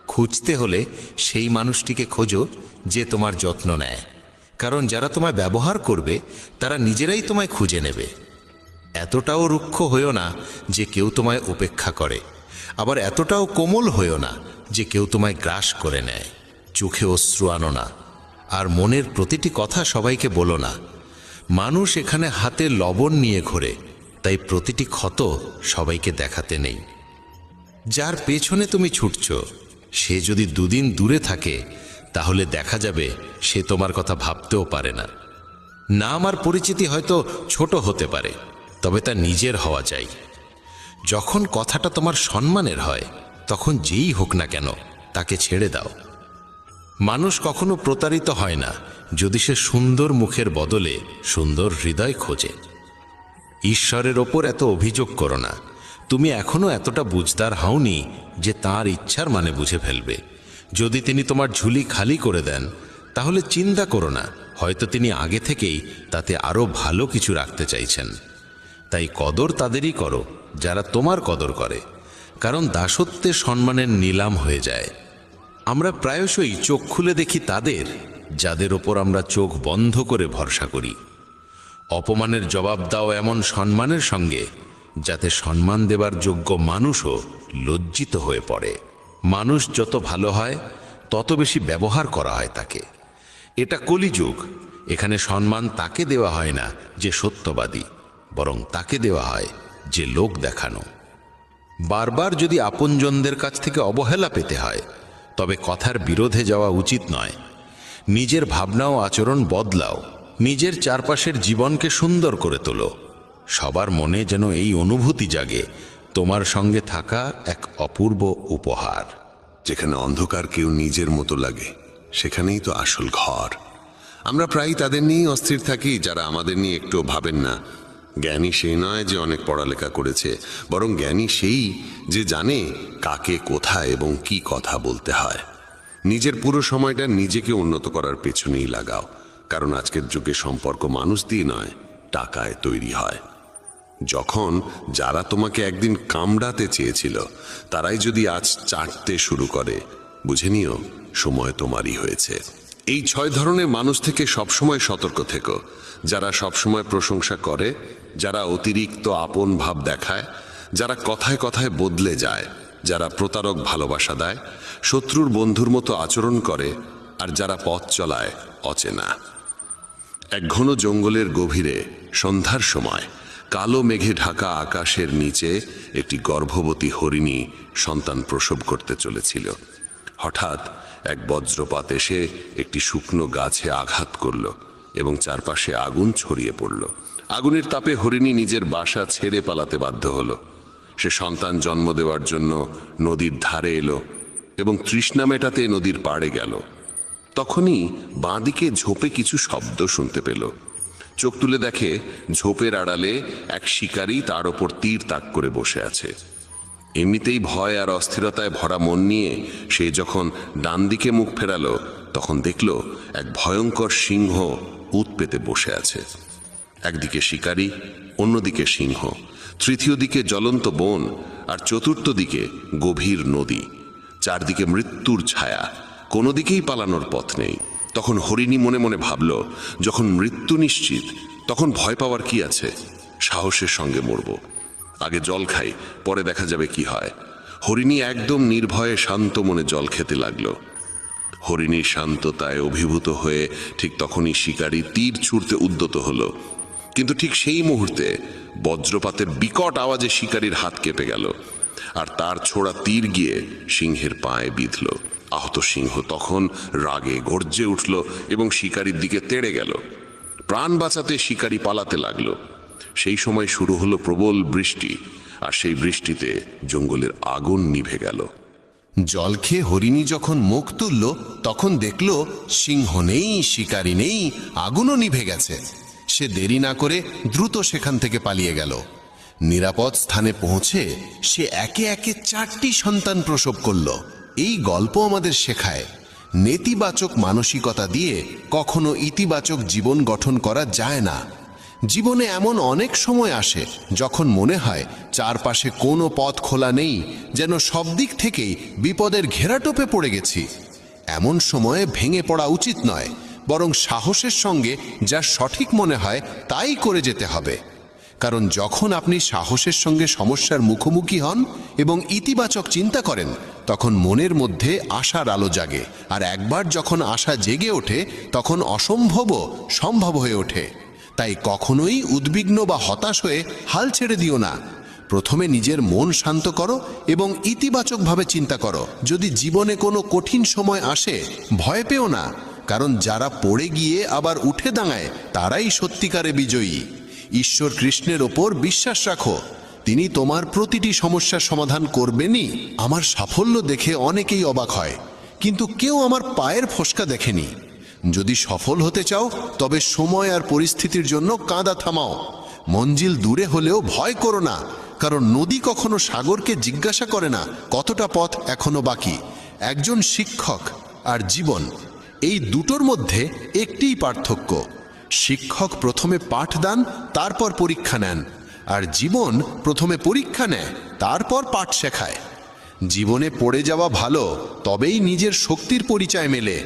খুঁজতে হলে সেই মানুষটিকে খোঁজো যে তোমার যত্ন নেয়, কারণ যারা তোমায় ব্যবহার করবে তারা নিজেরাই তোমায় খুঁজে নেবে। এতটাও রুক্ষ হইও না যে কেউ তোমায় উপেক্ষা করে, আবার এতটাও কোমল হইও না যে কেউ তোমায় গ্রাস করে নেয়। চোখে অশ্রু আনো না, আর মনের প্রতিটি কথা সবাইকে বলো না। মানুষ এখানে হাতে লবণ নিয়ে ঘোরে, তাই প্রতিটি ক্ষত সবাইকে দেখাতে নেই। যার পেছনে তুমি ছুটছ সে যদি দুদিন দূরে থাকে তাহলে দেখা যাবে সে তোমার কথা ভাবতেও পারে না। নাম আর পরিচিতি হয়তো ছোট হতে পারে, তবে তা নিজের হওয়া চাই। যখন কথাটা তোমার সম্মানের হয় তখন যেই হোক না কেন তাকে ছেড়ে দাও। মানুষ কখনো প্রতারিত হয় না যদি সে সুন্দর মুখের বদলে সুন্দর হৃদয় খোঁজে। ঈশ্বরের ওপর এত অভিযোগ করো না। তুমি এখনো এতটা বুঝদার হওনি যে তাঁর ইচ্ছার মানে বুঝে ফেলবে। যদি তিনি তোমার ঝুলি খালি করে দেন তাহলে চিন্তা করো না, হয়তো তিনি আগে থেকেই তাতে আরো ভালো কিছু রাখতে চাইছেন। তাই কদর তাদেরই করো যারা তোমার কদর করে, কারণ দাসত্বের সম্মানের নিলাম হয়ে যায়। আমরা প্রায়শই চোখ খুলে দেখি তাদের যাদের ওপর আমরা চোখ বন্ধ করে ভরসা করি। অপমানের জবাব দাও এমন সম্মানের সঙ্গে যাতে সম্মান দেবার যোগ্য মানুষও লজ্জিত হয়ে পড়ে। মানুষ যত ভালো হয় তত বেশি ব্যবহার করা হয় তাকে। এটা কলিযুগ। এখানে সম্মান তাকে দেওয়া হয় না যে সত্যবাদী, বরং তাকে দেওয়া হয় যে লোক দেখানো। বারবার যদি আপনজনদের কাছ থেকে অবহেলা পেতে হয় তবে কথার বিরোধে যাওয়া উচিত নয়। নিজের ভাবনা ও আচরণ বদলাও, নিজের চারপাশের জীবনকে সুন্দর করে তোলো। সবার মনে যেন এই অনুভূতি জাগে তোমার সঙ্গে থাকা এক অপূর্ব উপহার। যেখানে অন্ধকার কেউ নিজের মতো লাগে সেখানেই তো আসল ঘর। আমরা প্রায়ই তাদের নিয়েই অস্থির থাকি যারা আমাদের নিয়ে একটু ভাবেন না। জ্ঞানী সেই নয় যে অনেক পড়ালেখা করেছে, বরং জ্ঞানী সেই যে জানে কাকে কোথায় এবং কি কথা বলতে হয়। নিজের পুরো সময়টা নিজেকে উন্নত করার পেছনেই লাগাও, কারণ আজকের যুগে সম্পর্ক মানুষ দিয়ে নয়, টাকায় তৈরি হয়। যখন যারা তোমাকে একদিন কামড়াতে চেয়েছিল তারাই যদি আজ চাটতে শুরু করে, বুঝে নিও সময় তোমারই হয়েছে। এই 6 ধরনের মানুষ থেকে সবসময় সতর্ক থেকো। যারা সবসময় প্রশংসা করে, যারা অতিরিক্ত আপন ভাব দেখায়, যারা কথায় কথায় বদলে যায়, যারা প্রতারক ভালোবাসা দেয়, শত্রুর বন্ধুর মতো আচরণ করে, আর যারা পথ চলায় অচেনা। এক ঘন জঙ্গলের গভীরে সন্ধ্যার সময় কালো মেঘে ঢাকা আকাশের নিচে একটি গর্ভবতী হরিণী সন্তান প্রসব করতে চলেছিল। হঠাৎ এক বজ্রপাত এসে একটি শুকনো গাছে আঘাত করল এবং চারপাশে আগুন ছড়িয়ে পড়ল। আগুনের তাপে হরিণী নিজের বাসা ছেড়ে পালাতে বাধ্য হলো। সে সন্তান জন্ম দেওয়ার জন্য নদীর ধারে এলো এবং তৃষ্ণা মেটাতে নদীর পাড়ে গেল। তখনই বাঁদিকে ঝোপে কিছু শব্দ শুনতে পেল। চোখ তুলে দেখে ঝোপের আড়ালে এক শিকারী তার ওপর তীর তাক করে বসে আছে। এমনিতেই ভয় আর অস্থিরতায় ভরা মন নিয়ে সে যখন ডান দিকে মুখ ফেরালো, তখন দেখল এক ভয়ঙ্কর সিংহ উত পেতে বসে আছে। একদিকে শিকারী, অন্যদিকে সিংহ, তৃতীয় দিকে জ্বলন্ত বন, আর চতুর্থ দিকে গভীর নদী। চারদিকে মৃত্যুর ছায়া, কোনো দিকেই পালানোর পথ নেই। তখন হরিণী মনে মনে ভাবল, যখন মৃত্যু নিশ্চিত তখন ভয় পাওয়ার কি আছে? সাহসের সঙ্গে মরব। আগে জল খাই, পরে দেখা যাবে কি হয়। হরিণী একদম নির্ভয়ে শান্ত মনে জল খেতে লাগলো। হরিণীর শান্ততায় অভিভূত হয়ে ঠিক তখনই শিকারী তীর ছুঁড়তে উদ্যত হলো, কিন্তু ঠিক সেই মুহূর্তে বজ্রপাতের বিকট আওয়াজে শিকারীর হাত কেঁপে গেল, আর তার ছোড়া তীর গিয়ে সিংহের পায়ে বিঁধল। আহত সিংহ তখন রাগে গর্জে উঠল এবং শিকারীর দিকে তেড়ে গেল। প্রাণ বাঁচাতে শিকারী পালাতে লাগলো। সেই সময় শুরু হলো প্রবল বৃষ্টি, আর সেই বৃষ্টিতে জঙ্গলের আগুন নিভে গেল। জল খেয়ে হরিণী যখন মুখ তুলল, তখন দেখল সিংহ নেই, শিকারী নেই, আগুনও নিভে গেছে। সে দেরি না করে দ্রুত সেখান থেকে পালিয়ে গেল। নিরাপদ স্থানে পৌঁছে সে একে একে 4টি সন্তান প্রসব করল। এই গল্প আমাদের শেখায়, নেতিবাচক মানসিকতা দিয়ে কখনো ইতিবাচক জীবন গঠন করা যায় না। জীবনে এমন অনেক সময় আসে যখন মনে হয় চারপাশে কোনো পথ খোলা নেই, যেন সব দিক থেকেই বিপদের ঘেরাটোপে পড়ে গেছি। এমন সময়ে ভেঙে পড়া উচিত নয়, বরং সাহসের সঙ্গে যা সঠিক মনে হয় তাই করে যেতে হবে। কারণ যখন আপনি সাহসের সঙ্গে সমস্যার মুখোমুখি হন এবং ইতিবাচক চিন্তা করেন, তখন মনের মধ্যে আশার আলো জাগে, আর একবার যখন আশা জেগে ওঠে তখন অসম্ভবও সম্ভব হয়ে ওঠে। তাই কখনোই উদ্বিগ্ন বা হতাশ হয়ে হাল ছেড়ে দিও না। প্রথমে নিজের মন শান্ত করো এবং ইতিবাচকভাবে চিন্তা করো। যদি জীবনে কোনো কঠিন সময় আসে, ভয় পেও না, কারণ যারা পড়ে গিয়ে আবার উঠে দাঁড়ায় তারাই সত্যিকারে বিজয়ী। ঈশ্বর কৃষ্ণের ওপর বিশ্বাস রাখো, তিনি তোমার প্রতিটি সমস্যার সমাধান করবেনই। আমার সাফল্য দেখে অনেকেই অবাক হয়, কিন্তু কেউ আমার পায়ের ফোসকা দেখেনি। যদি সফল হতে চাও, তবে সময় আর পরিস্থিতির জন্য কাঁদা থামাও। মঞ্জিল দূরে হলেও ভয় করো না, কারণ নদী কখনো সাগরকে জিজ্ঞাসা করে না কতটা পথ এখনো বাকি। একজন শিক্ষক আর জীবন, এই দুটোর মধ্যে একটিই পার্থক্য। শিক্ষক প্রথমে পাঠ দেন, তারপর পরীক্ষা নেন, আর জীবন প্রথমে পরীক্ষা নেয়, তারপর পাঠ শেখায়। জীবনে পড়ে যাওয়া ভালো, তবেই নিজের শক্তির পরিচয় মেলে।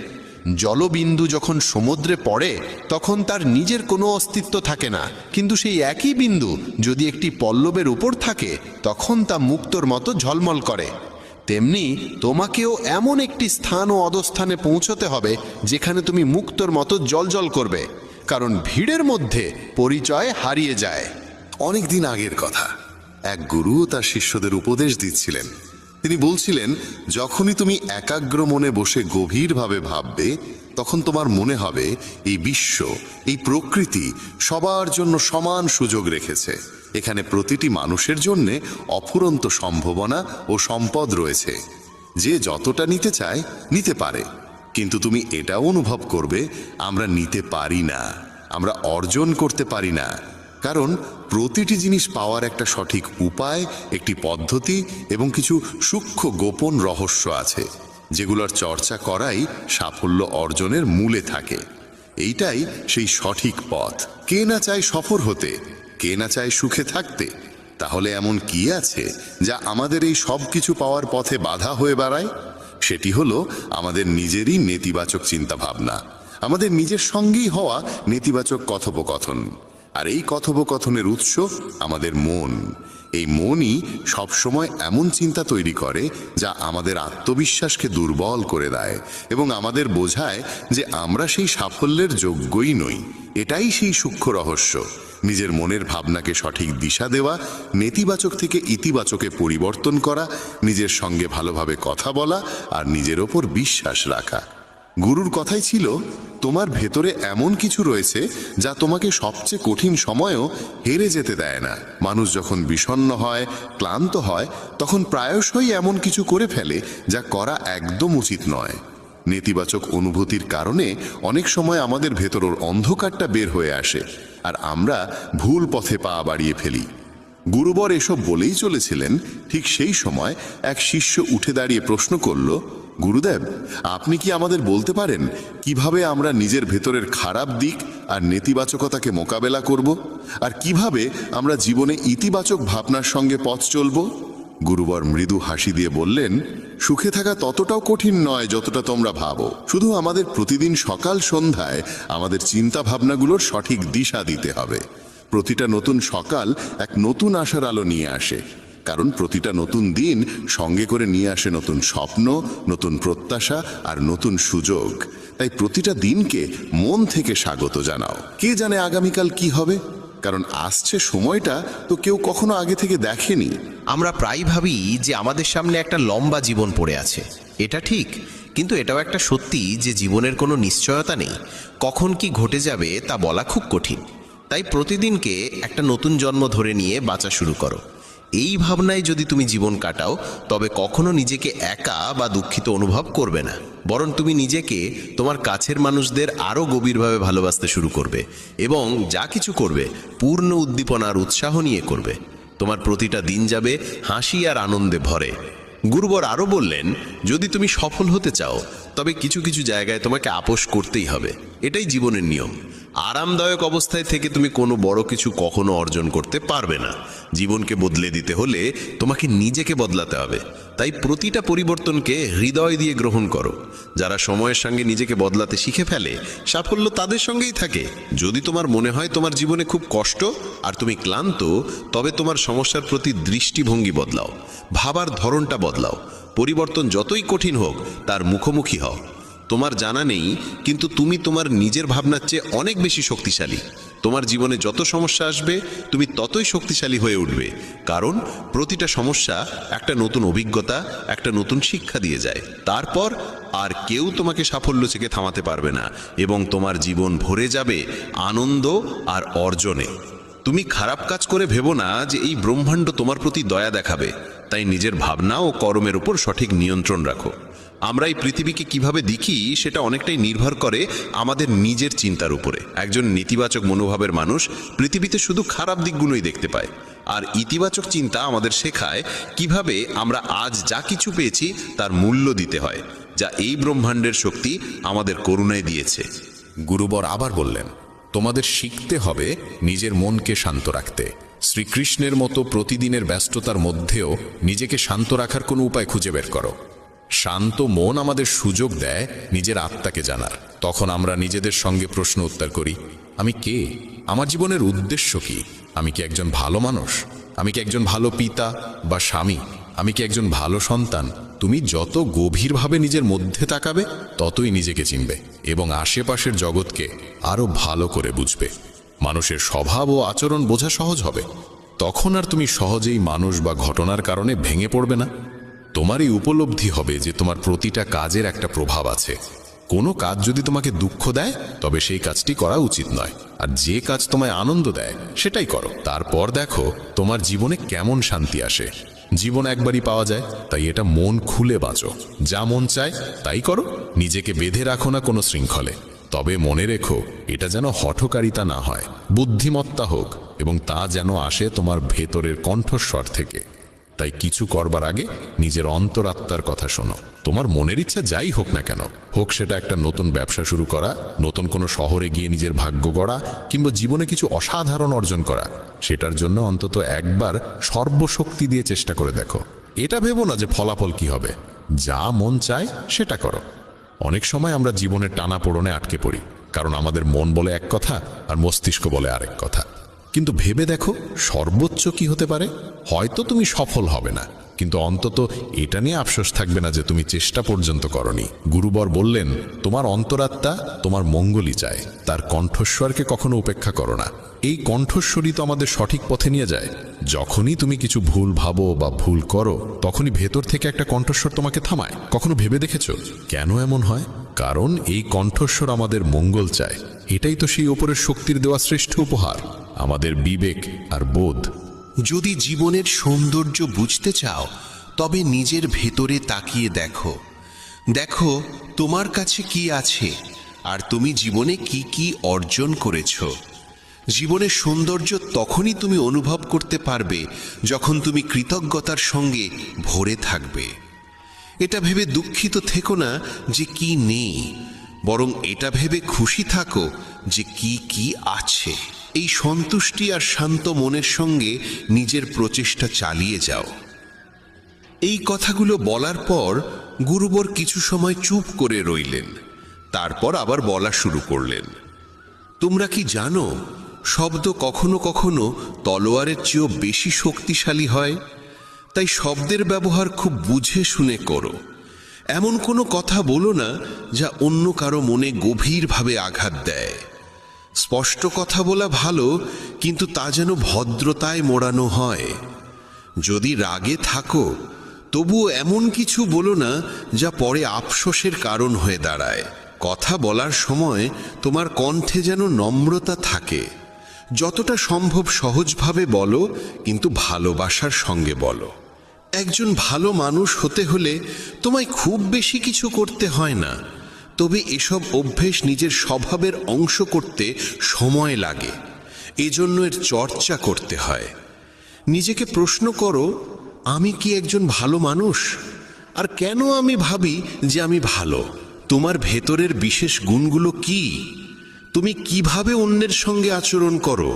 জলবিন্দু যখন সমুদ্রে পড়ে তখন তার নিজের কোনো অস্তিত্ব থাকে না, কিন্তু সেই একই বিন্দু যদি একটি পল্লবের উপর থাকে তখন তা মুক্তোর মতো ঝলমল করে। তেমনি তোমাকেও এমন একটি স্থান ও অবস্থানে পৌঁছতে হবে যেখানে তুমি মুক্তোর মতো জ্বলজ্বল করবে, কারণ ভিড়ের মধ্যে পরিচয় হারিয়ে যায়। অনেক দিন আগের কথা, এক গুরু তার শিষ্যদের উপদেশ দিচ্ছিলেন। তিনি বলছিলেন, যখনই তুমি একাগ্র মনে বসে গভীরভাবে ভাববে, তখন তোমার মনে হবে এই বিশ্ব, এই প্রকৃতি সবার জন্য সমান সুযোগ রেখেছে। এখানে প্রতিটি মানুষের জন্যে অফুরন্ত সম্ভাবনা ও সম্পদ রয়েছে। যে যতটা নিতে চায় নিতে পারে, কিন্তু তুমি এটাও অনুভব করবে আমরা নিতে পারি না, আমরা অর্জন করতে পারি না, কারণ প্রতিটি জিনিস পাওয়ার একটা সঠিক উপায়, একটি পদ্ধতি এবং কিছু সূক্ষ্ম গোপন রহস্য আছে, যেগুলোর চর্চা করাই সাফল্য অর্জনের মূলে থাকে। এইটাই সেই সঠিক পথ। কে না চায় সফল হতে, কে না চায় সুখে থাকতে? তাহলে এমন কি আছে যা আমাদের এই সব কিছু পাওয়ার পথে বাধা হয়ে দাঁড়ায়? সেটি হলো আমাদের নিজেরই নেতিবাচক চিন্তাভাবনা, আমাদের নিজের সঙ্গেই হওয়া নেতিবাচক কথোপকথন। আর এই কথোপকথনের উৎস আমাদের মন। এই মনই সবসময় এমন চিন্তা তৈরি করে যা আমাদের আত্মবিশ্বাসকে দুর্বল করে দেয় এবং আমাদের বোঝায় যে আমরা সেই সাফল্যের যোগ্যই নই। এটাই সেই সূক্ষ্ম রহস্য, নিজের মনের ভাবনাকে সঠিক দিশা দেওয়া, নেতিবাচক থেকে ইতিবাচকে পরিবর্তন করা, নিজের সঙ্গে ভালোভাবে কথা বলা আর নিজের ওপর বিশ্বাস রাখা। গুরুর কথাই ছিল, তোমার ভেতরে এমন কিছু রয়েছে যা তোমাকে সবচেয়ে কঠিন সময়েও হেরে যেতে দেয় না। মানুষ যখন বিষণ্ণ হয়, ক্লান্ত হয়, তখন প্রায়শই এমন কিছু করে ফেলে যা করা একদম উচিত নয়। নেতিবাচক অনুভূতির কারণে অনেক সময় আমাদের ভেতরের অন্ধকারটা বের হয়ে আসে আর আমরা ভুল পথে পা বাড়িয়ে ফেলি। গুরুবর এসব বলেই চলেছিলেন, ঠিক সেই সময় এক শিষ্য উঠে দাঁড়িয়ে প্রশ্ন করল, গুরুদেব, আপনি কি আমাদের বলতে পারেন কিভাবে আমরা নিজের ভেতরের খারাপ দিক আর নেতিবাচকতাকে মোকাবেলা করব, আর কিভাবে আমরা জীবনে ইতিবাচক ভাবনার সঙ্গে পথ চলব? গুরুবর মৃদু হাসি দিয়ে বললেন, সুখে থাকা ততটাও কঠিন নয় যতটা তোমরা ভাবো। শুধু আমাদের প্রতিদিন সকাল সন্ধ্যায় আমাদের চিন্তা ভাবনাগুলোর সঠিক দিশা দিতে হবে। প্রতিটা নতুন সকাল এক নতুন আশার আলো নিয়ে আসে, কারণ প্রতিটা নতুন দিন সঙ্গে করে নিয়ে আসে নতুন স্বপ্ন, নতুন প্রত্যাশা আর নতুন সুযোগ। তাই প্রতিটা দিনকে মন থেকে স্বাগত জানাও। কে জানে আগামীকাল কি হবে, কারণ আসছে সময়টা তো কেউ কখনো আগে থেকে দেখেনি। আমরা প্রায় ভাবি যে আমাদের সামনে একটা লম্বা জীবন পড়ে আছে, এটা ঠিক, কিন্তু এটাও একটা সত্যি যে জীবনের কোনো নিশ্চয়তা নেই। কখন কি ঘটে যাবে তা বলা খুব কঠিন। তাই প্রতিদিনকে একটা নতুন জন্ম ধরে নিয়ে বাঁচা শুরু করো। এই ভাবনায় যদি তুমি জীবন কাটাও, তবে কখনো নিজেকে একা বা দুঃখিত অনুভব করবে না, বরং তুমি নিজেকে, তোমার কাছের মানুষদের আরও গভীরভাবে ভালোবাসতে শুরু করবে এবং যা কিছু করবে পূর্ণ উদ্দীপনা আর উৎসাহ নিয়ে করবে। তোমার প্রতিটা দিন যাবে হাসি আর আনন্দে ভরে। গুরুবর আরও বললেন, যদি তুমি সফল হতে চাও তবে কিছু কিছু জায়গায় তোমাকে আপোষ করতেই হবে। এটাই জীবনের নিয়ম। আরামদায়ক অবস্থায় থেকে তুমি কোনো বড় কিছু কখনো অর্জন করতে পারবে না। জীবনকে বদলে দিতে হলে তোমাকে নিজেকে বদলাতে হবে। তাই প্রতিটা পরিবর্তনকে হৃদয় দিয়ে গ্রহণ করো। যারা সময়ের সঙ্গে নিজেকে বদলাতে শিখে ফেলে, সাফল্য তাদের সঙ্গেই থাকে। যদি তোমার মনে হয় তোমার জীবনে খুব কষ্ট আর তুমি ক্লান্ত, তবে তোমার সমস্যার প্রতি দৃষ্টিভঙ্গি বদলাও, ভাবার ধরনটা বদলাও। পরিবর্তন যতই কঠিন হোক তার মুখোমুখি হও। তোমার জানা নেই, কিন্তু তুমি তোমার নিজের ভাবনার চেয়ে অনেক বেশি শক্তিশালী। তোমার জীবনে যত সমস্যা আসবে তুমি ততই শক্তিশালী হয়ে উঠবে, কারণ প্রতিটা সমস্যা একটা নতুন অভিজ্ঞতা, একটা নতুন শিক্ষা দিয়ে যায়। তারপর আর কেউ তোমাকে সাফল্য থেকে থামাতে পারবে না এবং তোমার জীবন ভরে যাবে আনন্দ আর অর্জনে। তুমি খারাপ কাজ করে ভেবো না যে এই ব্রহ্মাণ্ড তোমার প্রতি দয়া দেখাবে। তাই নিজের ভাবনা ও কর্মের উপর সঠিক নিয়ন্ত্রণ রাখো। আমরা এই পৃথিবীকে কিভাবে দেখি সেটা অনেকটাই নির্ভর করে আমাদের নিজের চিন্তার উপরে। একজন নেতিবাচক মনোভাবের মানুষ পৃথিবীতে শুধু খারাপ দিকগুলোই দেখতে পায়, আর ইতিবাচক চিন্তা আমাদের শেখায় কিভাবে আমরা আজ যা কিছু পেয়েছি তার মূল্য দিতে হয়, যা এই ব্রহ্মাণ্ডের শক্তি আমাদের করুণায় দিয়েছে। গুরুবর আবার বললেন, তোমাদের শিখতে হবে নিজের মনকে শান্ত রাখতে। শ্রীকৃষ্ণের মতো প্রতিদিনের ব্যস্ততার মধ্যেও নিজেকে শান্ত রাখার কোনো উপায় খুঁজে বের করো। শান্ত মন আমাদের সুযোগ দেয় নিজের আত্মাকে জানার। তখন আমরা নিজেদের সঙ্গে প্রশ্ন উত্তর করি, আমি কে? আমার জীবনের উদ্দেশ্য কি? আমি কি একজন ভালো মানুষ? আমি কি একজন ভালো পিতা বা স্বামী? আমি কি একজন ভালো সন্তান? তুমি যত গভীরভাবে নিজের মধ্যে তাকাবে, ততই নিজেকে চিনবে এবং আশেপাশের জগৎকে আরো ভালো করে বুঝবে। মানুষের স্বভাব ও আচরণ বোঝা সহজ হবে। তখন আর তুমি সহজেই মানুষ বা ঘটনার কারণে ভেঙে পড়বে না। তোমার এই উপলব্ধি হবে যে তোমার প্রতিটা কাজের একটা প্রভাব আছে। কোনো কাজ যদি তোমাকে দুঃখ দেয়, তবে সেই কাজটি করা উচিত নয়, আর যে কাজ তোমায় আনন্দ দেয় সেটাই করো। তারপর দেখো তোমার জীবনে কেমন শান্তি আসে। জীবন একবারই পাওয়া যায়, তাই এটা মন খুলে বাঁচো। যা মন চায় তাই করো, নিজেকে বেঁধে রাখো না কোনো শৃঙ্খলে। তবে মনে রেখো, এটা যেন হঠকারিতা না হয়, বুদ্ধিমত্তা হোক, এবং তা যেন আসে তোমার ভেতরের কণ্ঠস্বর থেকে। তাই কিছু করবার আগে নিজের অন্তরাত্মার কথা শোনো। তোমার মনের ইচ্ছা যাই হোক না কেন, হোক সেটা একটা নতুন ব্যবসা শুরু করা, নতুন কোনো শহরে গিয়ে নিজের ভাগ্য গড়া, কিংবা জীবনে কিছু অসাধারণ অর্জন করা, সেটার জন্য অন্তত একবার সর্বশক্তি দিয়ে চেষ্টা করে দেখো। এটা ভেবো না যে ফলাফল কি হবে, যা মন চায় সেটা করো। অনেক সময় আমরা জীবনের টানাপোড়েনে আটকে পড়ি, কারণ আমাদের মন বলে এক কথা আর মস্তিষ্ক বলে আরেক কথা। কিন্তু ভেবে দেখো, সর্বোচ্চ কি হতে পারে? হয়তো তুমি সফল হবে না, কিন্তু অন্তত এটা নিয়ে আফসোস থাকবে না যে তুমি চেষ্টা পর্যন্ত করনি। গুরুবর বললেন, তোমার অন্তরাত্মা তোমার মঙ্গলই চায়, তার কণ্ঠস্বরকে কখনো উপেক্ষা করো না। এই কণ্ঠস্বরই তো আমাদের সঠিক পথে নিয়ে যায়। যখনই তুমি কিছু ভুল ভাবো বা ভুল করো, তখনই ভেতর থেকে একটা কণ্ঠস্বর তোমাকে থামায়। কখনো ভেবে দেখেছো কেন এমন হয়? কারণ এই কণ্ঠস্বর আমাদের মঙ্গল চায়। এটাই তো সেই ওপরের শক্তির দেওয়া শ্রেষ্ঠ উপহার, আমাদের বিবেক আর বোধ। যদি জীবনের সৌন্দর্য বুঝতে চাও, তবে নিজের ভেতরে তাকিয়ে দেখো। দেখো তোমার কাছে কি আছে, আর তুমি জীবনে কি কি অর্জন করেছো। জীবনের সৌন্দর্য তখনই তুমি অনুভব করতে পারবে যখন তুমি কৃতজ্ঞতার সঙ্গে ভরে থাকবে। এটা ভেবে দুঃখিত থেকো না যে কি নেই, বরং এটা ভেবে খুশি থাকো যে কি কি আছে। এই সন্তুষ্টি আর শান্ত মনের সঙ্গে নিজের প্রচেষ্টা চালিয়ে যাও। এই কথাগুলো বলার পর গুরুবর কিছু সময় চুপ করে রইলেন, তারপর আবার বলা শুরু করলেন। তোমরা কি জানো, শব্দ কখনো কখনো তলোয়ারের চেয়েও বেশি শক্তিশালী হয়? তাই শব্দের ব্যবহার খুব বুঝে শুনে করো। এমন কোনো কথা বলো না যা অন্য কারো মনে গভীরভাবে আঘাত দেয়। স্পষ্ট কথা বলা ভালো, কিন্তু তা যেন ভদ্রতায় মোড়ানো হয়। যদি রাগে থাকো, তবুও এমন কিছু বলো না যা পরে আফসোসের কারণ হয়ে দাঁড়ায়। কথা বলার সময় তোমার কণ্ঠে যেন নম্রতা থাকে। যতটা সম্ভব সহজভাবে বলো, কিন্তু ভালোবাসার সঙ্গে বলো। একজন ভালো মানুষ হতে হলে তোমায় খুব বেশি কিছু করতে হয় না, তবে এসব অভ্যেস নিজের স্বভাবের অংশ করতে সময় লাগে। এজন্য এর চর্চা করতে হয়। নিজেকে প্রশ্ন করো, আমি কি একজন ভালো মানুষ? আর কেন আমি ভাবি যে আমি ভালো? তোমার ভেতরের বিশেষ গুণগুলো কি? তুমি কিভাবে অন্যের সঙ্গে আচরণ করো?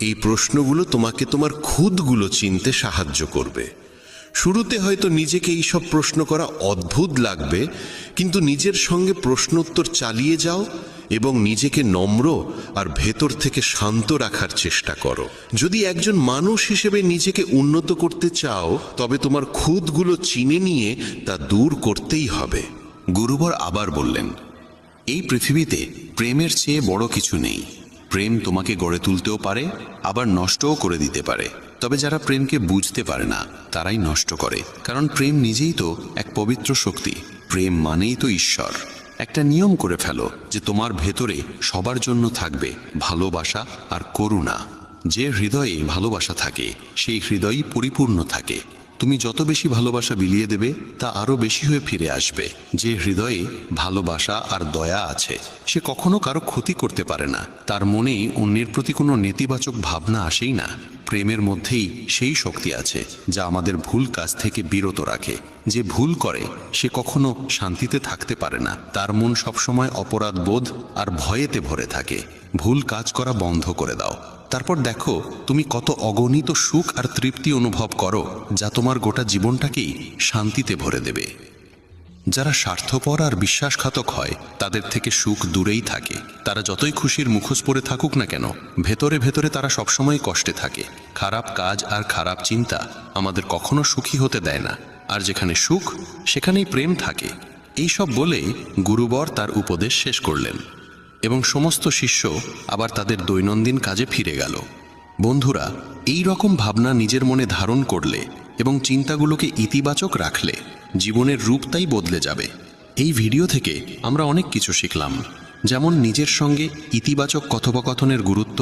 এই প্রশ্নগুলো তোমাকে তোমার খুদগুলো চিনতে সাহায্য করবে। শুরুতে হয়তো নিজেকে এইসব প্রশ্ন করা অদ্ভুত লাগবে, কিন্তু নিজের সঙ্গে প্রশ্নোত্তর চালিয়ে যাও এবং নিজেকে নম্র আর ভেতর থেকে শান্ত রাখার চেষ্টা করো। যদি একজন মানুষ হিসেবে নিজেকে উন্নত করতে চাও, তবে তোমার খুদগুলো চিনে নিয়ে তা দূর করতেই হবে। গুরুবর আবার বললেন, এই পৃথিবীতে প্রেমের চেয়ে বড় কিছু নেই। প্রেম তোমাকে গড়ে তুলতেও পারে, আবার নষ্টও করে দিতে পারে। তবে যারা প্রেমকে বুঝতে পারে না, তারাই নষ্ট করে। কারণ প্রেম নিজেই তো এক পবিত্র শক্তি। প্রেম মানেই তো ঈশ্বর। একটা নিয়ম করে ফেলো যে তোমার ভেতরে সবার জন্য থাকবে ভালোবাসা আর করুণা। যে হৃদয়ে ভালোবাসা থাকে, সেই হৃদয়ই পরিপূর্ণ থাকে। তুমি যত বেশি ভালোবাসা বিলিয়ে দেবে, তা আরো বেশি হয়ে ফিরে আসবে। যে হৃদয়ে ভালোবাসা আর দয়া আছে, সে কখনো কারো ক্ষতি করতে পারে না। তার মনে অন্যের প্রতি কোনো নেতিবাচক ভাবনা আসেই না। প্রেমের মধ্যেই সেই শক্তি আছে যা আমাদের ভুল কাজ থেকে বিরত রাখে। যে ভুল করে সে কখনো শান্তিতে থাকতে পারে না। তার মন সবসময় অপরাধ বোধ আর ভয়েতে ভরে থাকে। ভুল কাজ করা বন্ধ করে দাও, তারপর দেখো তুমি কত অগণিত সুখ আর তৃপ্তি অনুভব করো, যা তোমার গোটা জীবনটাকেই শান্তিতে ভরে দেবে। যারা স্বার্থপর আর বিশ্বাসঘাতক হয়, তাদের থেকে সুখ দূরেই থাকে। তারা যতই খুশির মুখোশ পরে থাকুক না কেন, ভেতরে ভেতরে তারা সবসময় কষ্টে থাকে। খারাপ কাজ আর খারাপ চিন্তা আমাদের কখনো সুখী হতে দেয় না। আর যেখানে সুখ, সেখানেই প্রেম থাকে। এইসব বলে গুরুবর তার উপদেশ শেষ করলেন এবং সমস্ত শিষ্য আবার তাদের দৈনন্দিন কাজে ফিরে গেল। বন্ধুরা, এই রকম ভাবনা নিজের মনে ধারণ করলে এবং চিন্তাগুলোকে ইতিবাচক রাখলে জীবনের রূপটাই বদলে যাবে। এই ভিডিও থেকে আমরা অনেক কিছু শিখলাম, যেমন নিজের সঙ্গে ইতিবাচক কথোপকথনের গুরুত্ব,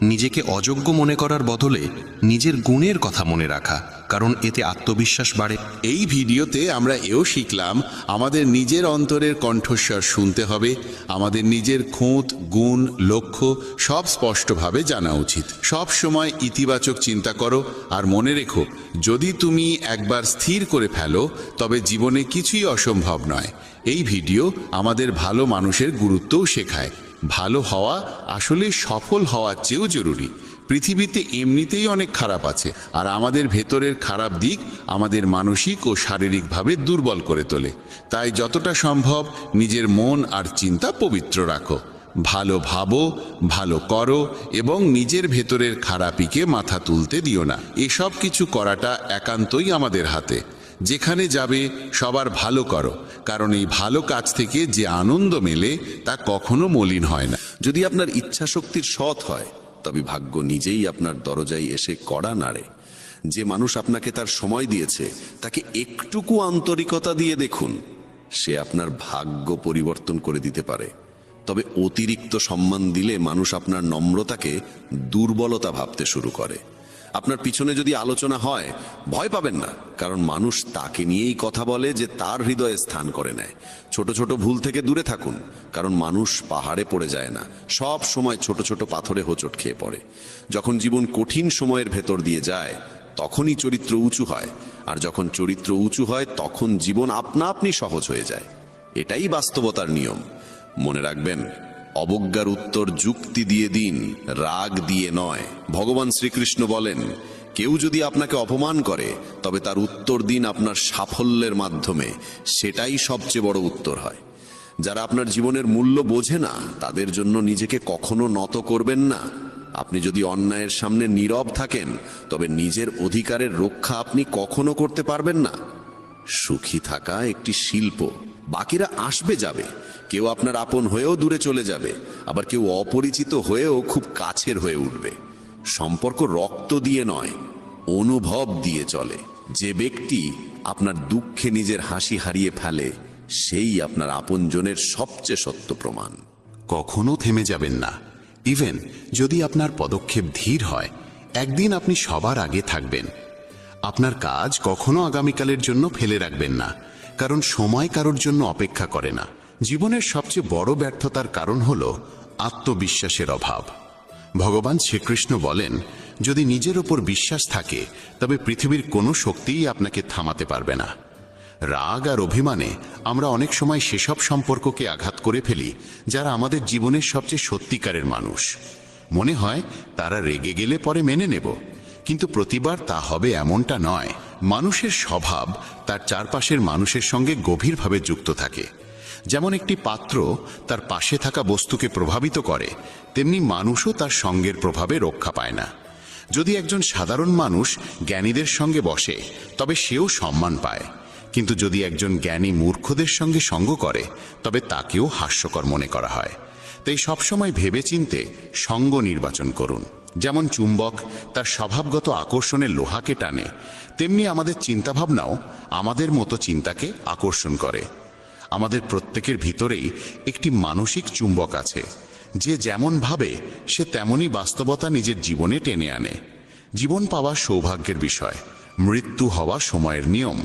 নিজেকে অযোগ্য মনে করার বদলে নিজের গুণের কথা মনে রাখা, কারণ এতে আত্মবিশ্বাস বাড়ে। এই ভিডিওতে আমরা এও শিখলাম আমাদের নিজের অন্তরের কণ্ঠস্বর শুনতে হবে, আমাদের নিজের খুঁত, গুণ, লক্ষ্য সব স্পষ্টভাবে জানা উচিত। সব সময় ইতিবাচক চিন্তা করো, আর মনে রেখো, যদি তুমি একবার স্থির করে ফেলো তবে জীবনে কিছুই অসম্ভব নয়। এই ভিডিও আমাদের ভালো মানুষের গুরুত্বও শেখায়। ভালো হওয়া আসলে সফল হওয়ার চেয়েও জরুরি। পৃথিবীতে এমনিতেই অনেক খারাপ আছে, আর আমাদের ভেতরের খারাপ দিক আমাদের মানসিক ও শারীরিকভাবে দুর্বল করে তোলে। তাই যতটা সম্ভব নিজের মন আর চিন্তা পবিত্র রাখো। ভালো ভাবো, ভালো করো এবং নিজের ভেতরের খারাপিকে মাথা তুলতে দিও না। এসব কিছু করাটা একান্তই আমাদের হাতে। যেখানে যাবে সবার ভালো করো, কারণ এই ভালো কাজ থেকে যে আনন্দ মেলে তা কখনো মলিন হয় না। যদি আপনার ইচ্ছা শক্তির সৎ হয়, তবে ভাগ্য নিজেই আপনার দরজায় এসে কড়া নাড়ে। যে মানুষ আপনাকে তার সময় দিয়েছে, তাকে একটুকু আন্তরিকতা দিয়ে দেখুন, সে আপনার ভাগ্য পরিবর্তন করে দিতে পারে। তবে অতিরিক্ত সম্মান দিলে মানুষ আপনার নম্রতাকে দুর্বলতা ভাবতে শুরু করে। আপনার পিছনে যদি আলোচনা হয়, ভয় পাবেন না, কারণ মানুষ তাকে নিয়েই কথা বলে যে তার হৃদয়ে স্থান করে নেয়। ছোট ছোট ভুল থেকে দূরে থাকুন, কারণ মানুষ পাহাড়ে পড়ে যায় না, সব সময় ছোট ছোট পাথরে হোঁচট খেয়ে পড়ে। যখন জীবন কঠিন সময়ের ভেতর দিয়ে যায়, তখনই চরিত্র উঁচু হয়, আর যখন চরিত্র উঁচু হয় তখন জীবন আপনা আপনি সহজ হয়ে যায়। এটাই বাস্তবতার নিয়ম। মনে রাখবেন, অবজ্ঞার উত্তর যুক্তি দিয়ে দিন, রাগ দিয়ে নয়। ভগবান শ্রীকৃষ্ণ বলেন, কেউ যদি আপনাকে অপমান করে তবে তার উত্তর দিন আপনার সাফল্যের মাধ্যমে। সেটাই সবচেয়ে বড় উত্তর হয়। যারা আপনার জীবনের মূল্য বোঝে না, তাদের জন্য নিজেকে কখনো নত করবেন না। আপনি যদি অন্যায়ের সামনে নীরব থাকেন, তবে নিজের অধিকারের রক্ষা আপনি কখনো করতে পারবেন না। সুখী থাকা একটি শিল্প। বাকিরা আসবে যাবে, কেউ আপনার আপন হয়েও দূরে চলে যাবে, আবার কেউ অপরিচিত হয়েও খুব কাছের হয়ে উঠবে। সম্পর্ক রক্ত দিয়ে নয়, অনুভব দিয়ে চলে। যে ব্যক্তি আপনার দুঃখে নিজের হাসি হারিয়ে ফেলে, সেই আপনার আপনজনের সবচেয়ে সত্য প্রমাণ। কখনো থেমে যাবেন না। ইভেন যদি আপনার পদক্ষেপ ধীর হয়, একদিন আপনি সবার আগে থাকবেন। আপনার কাজ কখনো আগামীকালের জন্য ফেলে রাখবেন না, কারণ সময় কারোর জন্য অপেক্ষা করে না। জীবনের সবচেয়ে বড় ব্যর্থতার কারণ হল আত্মবিশ্বাসের অভাব। ভগবান শ্রীকৃষ্ণ বলেন, যদি নিজের ওপর বিশ্বাস থাকে তবে পৃথিবীর কোনো শক্তিই আপনাকে থামাতে পারবে না। রাগ আর অভিমানে আমরা অনেক সময় সেসব সম্পর্ককে আঘাত করে ফেলি যারা আমাদের জীবনের সবচেয়ে সত্যিকারের মানুষ। মনে হয় তারা রেগে গেলে পরে মেনে নেব, কিন্তু প্রতিবার তা হবে এমনটা নয়। মানুষের স্বভাব তার চারপাশের মানুষের সঙ্গে গভীরভাবে যুক্ত থাকে। যেমন একটি পাত্র তার পাশে থাকা বস্তুকে প্রভাবিত করে, তেমনি মানুষও তার সঙ্গের প্রভাবে রক্ষা পায় না। যদি একজন সাধারণ মানুষ জ্ঞানীদের সঙ্গে বসে, তবে সেও সম্মান পায়, কিন্তু যদি একজন জ্ঞানী মূর্খদের সঙ্গে সঙ্গ করে, তবে তাকেও হাস্যকর মনে করা হয়। তাই সবসময় ভেবেচিন্তে সঙ্গ নির্বাচন করুন। যেমন চুম্বক তার স্বভাবগত আকর্ষণে লোহাকে টানে, তেমনি আমাদের চিন্তাভাবনাও আমাদের মতো চিন্তাকে আকর্ষণ করে। আমাদের প্রত্যেকের ভিতরেই একটি মানসিক চুম্বক আছে। যে যেমন ভাবে সে তেমনই বাস্তবতা নিজের জীবনে টেনে আনে। জীবন পাওয়া সৌভাগ্যের বিষয়, মৃত্যু হওয়া সময়ের নিয়ম।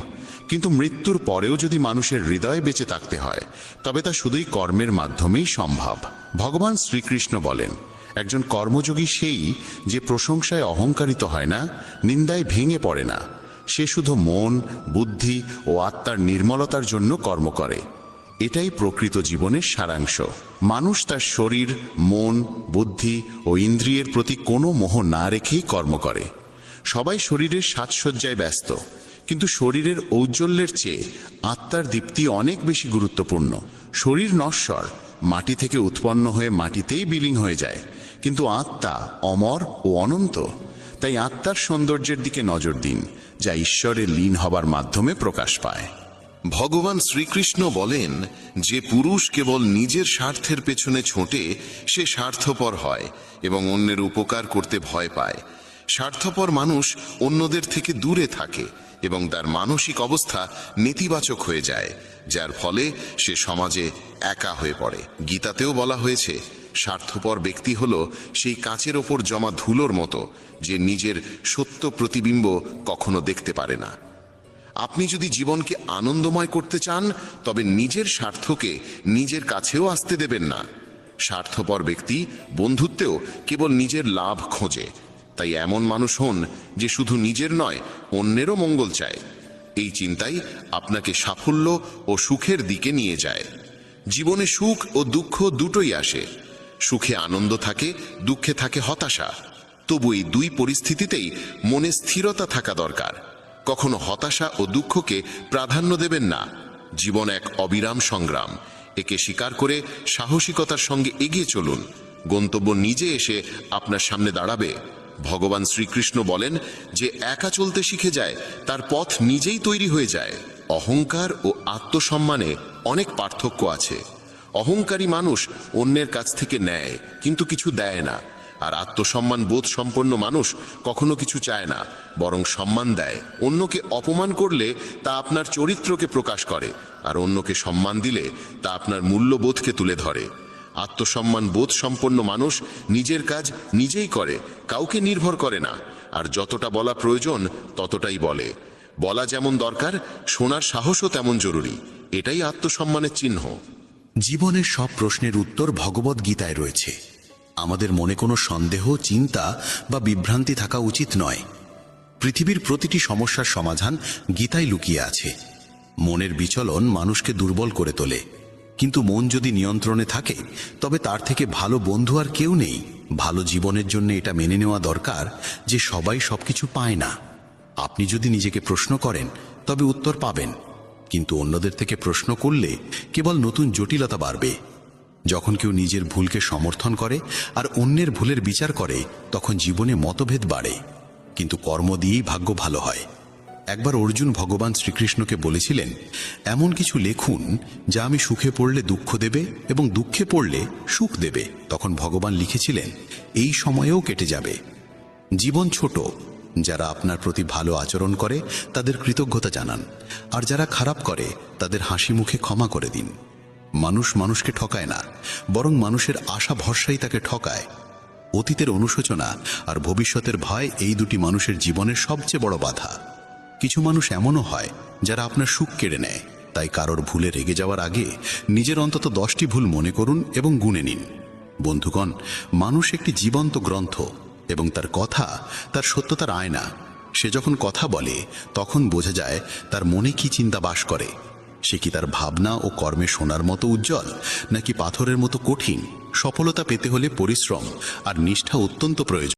কিন্তু মৃত্যুর পরেও যদি মানুষের হৃদয়ে বেঁচে থাকতে হয়, তবে তা শুধুই কর্মের মাধ্যমেই সম্ভব। ভগবান শ্রীকৃষ্ণ বলেন, একজন কর্মযোগী সেই যে প্রশংসায় অহংকারিত হয় না, নিন্দায় ভেঙে পড়ে না। সে শুধু মন, বুদ্ধি ও আত্মার নির্মলতার জন্য কর্ম করে। এটাই প্রকৃত জীবনের সারাংশ। মানুষ তার শরীর, মন, বুদ্ধি ও ইন্দ্রিয়ের প্রতি কোনো মোহ না রেখেই কর্ম করে। সবাই শরীরের সাজসজ্জায় ব্যস্ত, কিন্তু শরীরের ঔজ্জ্বল্যের চেয়ে আত্মার দীপ্তি অনেক বেশি গুরুত্বপূর্ণ। শরীর নশ্বর, মাটি থেকে উৎপন্ন হয়ে মাটিতেই বিলীন হয়ে যায়, কিন্তু আত্মা অমর ও অনন্ত। তাই আত্মার সৌন্দর্যের দিকে নজর দিন, যা ঈশ্বরে লীন হবার মাধ্যমে প্রকাশ পায়। ভগবান শ্রীকৃষ্ণ বলেন, যে পুরুষ কেবল নিজের স্বার্থের পেছনে ছোটে সে স্বার্থপর হয় এবং অন্যের উপকার করতে ভয় পায়। স্বার্থপর মানুষ অন্যদের থেকে দূরে থাকে এবং তার মানসিক অবস্থা নেতিবাচক হয়ে যায়, যার ফলে সে সমাজে একা হয়ে পড়ে। গীতাতেও বলা হয়েছে, স্বার্থপর ব্যক্তি হল সেই কাঁচের ওপর জমা ধুলোর মতো, যে নিজের সত্য প্রতিবিম্ব কখনো দেখতে পারে না। আপনি যদি জীবনকে আনন্দময় করতে চান, তবে নিজের স্বার্থকে নিজের কাছেও আসতে দেবেন না। স্বার্থপর ব্যক্তি বন্ধুত্বেও কেবল নিজের লাভ খোঁজে। তাই এমন মানুষ হন যে শুধু নিজের নয়, অন্যেরও মঙ্গল চায়। এই চিন্তাই আপনাকে সাফল্য ও সুখের দিকে নিয়ে যায়। জীবনে সুখ ও দুঃখ দুটোই আসে। সুখে আনন্দ থাকে, দুঃখে থাকে হতাশা। তবু এই দুই পরিস্থিতিতেই মনে স্থিরতা থাকা দরকার। কখনো হতাশা ও দুঃখকে প্রাধান্য দেবেন না। জীবন এক অবিরাম সংগ্রাম। একে স্বীকার করে সাহসিকতার সঙ্গে এগিয়ে চলুন। গন্তব্য নিজে এসে আপনার সামনে দাঁড়াবে। ভগবান শ্রীকৃষ্ণ বলেন, যে একা চলতে শিখে যায় তার পথ নিজেই তৈরি হয়ে যায়। অহংকার ও আত্মসম্মানে অনেক পার্থক্য আছে। অহংকারী মানুষ অন্যের কাছ থেকে নেয় কিন্তু কিছু দেয় না, আর আত্মসম্মান বোধ সম্পন্ন মানুষ কখনো কিছু চায় না, বরং সম্মান দেয়। অন্যকে অপমান করলে তা আপনার চরিত্রকে প্রকাশ করে, আর অন্যকে সম্মান দিলে তা আপনার মূল্যবোধকে তুলে ধরে। আত্মসম্মান বোধ সম্পন্ন মানুষ নিজের কাজ নিজেই করে, কাউকে নির্ভর করে না, আর যতটা বলা প্রয়োজন ততটাই বলে। বলা যেমন দরকার, শোনার সাহসও তেমন জরুরি। এটাই আত্মসম্মানের চিহ্ন। জীবনের সব প্রশ্নের উত্তর ভগবদ গীতায় রয়েছে। আমাদের মনে কোনো সন্দেহ, চিন্তা বা বিভ্রান্তি থাকা উচিত নয়। পৃথিবীর প্রতিটি সমস্যার সমাধান গীতায় লুকিয়ে আছে। মনের বিচলন মানুষকে দুর্বল করে তোলে, কিন্তু মন যদি নিয়ন্ত্রণে থাকে তবে তার থেকে ভালো বন্ধু আর কেউ নেই। ভালো জীবনের জন্য এটা মেনে নেওয়া দরকার যে সবাই সবকিছু পায় না। আপনি যদি নিজেকে প্রশ্ন করেন তবে উত্তর পাবেন, কিন্তু অন্যদের থেকে প্রশ্ন করলে কেবল নতুন জটিলতা বাড়বে। যখন কেউ নিজের ভুলকে সমর্থন করে আর অন্যের ভুলের বিচার করে, তখন জীবনে মতভেদ বাড়ে, কিন্তু কর্ম দিয়েই ভাগ্য ভালো হয়। একবার অর্জুন ভগবান শ্রীকৃষ্ণকে বলেছিলেন, এমন কিছু লেখুন যা আমি সুখে পড়লে দুঃখ দেবে এবং দুঃখে পড়লে সুখ দেবে। তখন ভগবান লিখেছিলেন, এই সময়েও কেটে যাবে। জীবন ছোট। যারা আপনার প্রতি ভালো আচরণ করে তাদের কৃতজ্ঞতা জানান, আর যারা খারাপ করে তাদের হাসি মুখে ক্ষমা করে দিন। মানুষ মানুষকে ঠকায় না, বরং মানুষের আশা ভরসাই তাকে ঠকায়। অতীতের অনুশোচনা আর ভবিষ্যতের ভয় এই দুটি মানুষের জীবনের সবচেয়ে বড় বাধা। কিছু মানুষ এমনও হয় যারা আপনার সুখ কেড়ে নেয়। তাই কারোর ভুলে রেগে যাওয়ার আগে নিজের অন্তত 10টি ভুল মনে করুন এবং গুনে নিন। বন্ধুগণ, মানুষ একটি জীবন্ত গ্রন্থ এবং তার কথা তার সত্যতার আয়না। সে যখন কথা বলে তখন বোঝা যায় তার মনে কি চিন্তা বাস করে। সে কি তার ভাবনা ও কর্মে সোনার মতো উজ্জ্বল, নাকি পাথরের মতো কঠিন? সফলতা পেতে হলে পরিশ্রম আর নিষ্ঠা অত্যন্ত প্রয়োজন।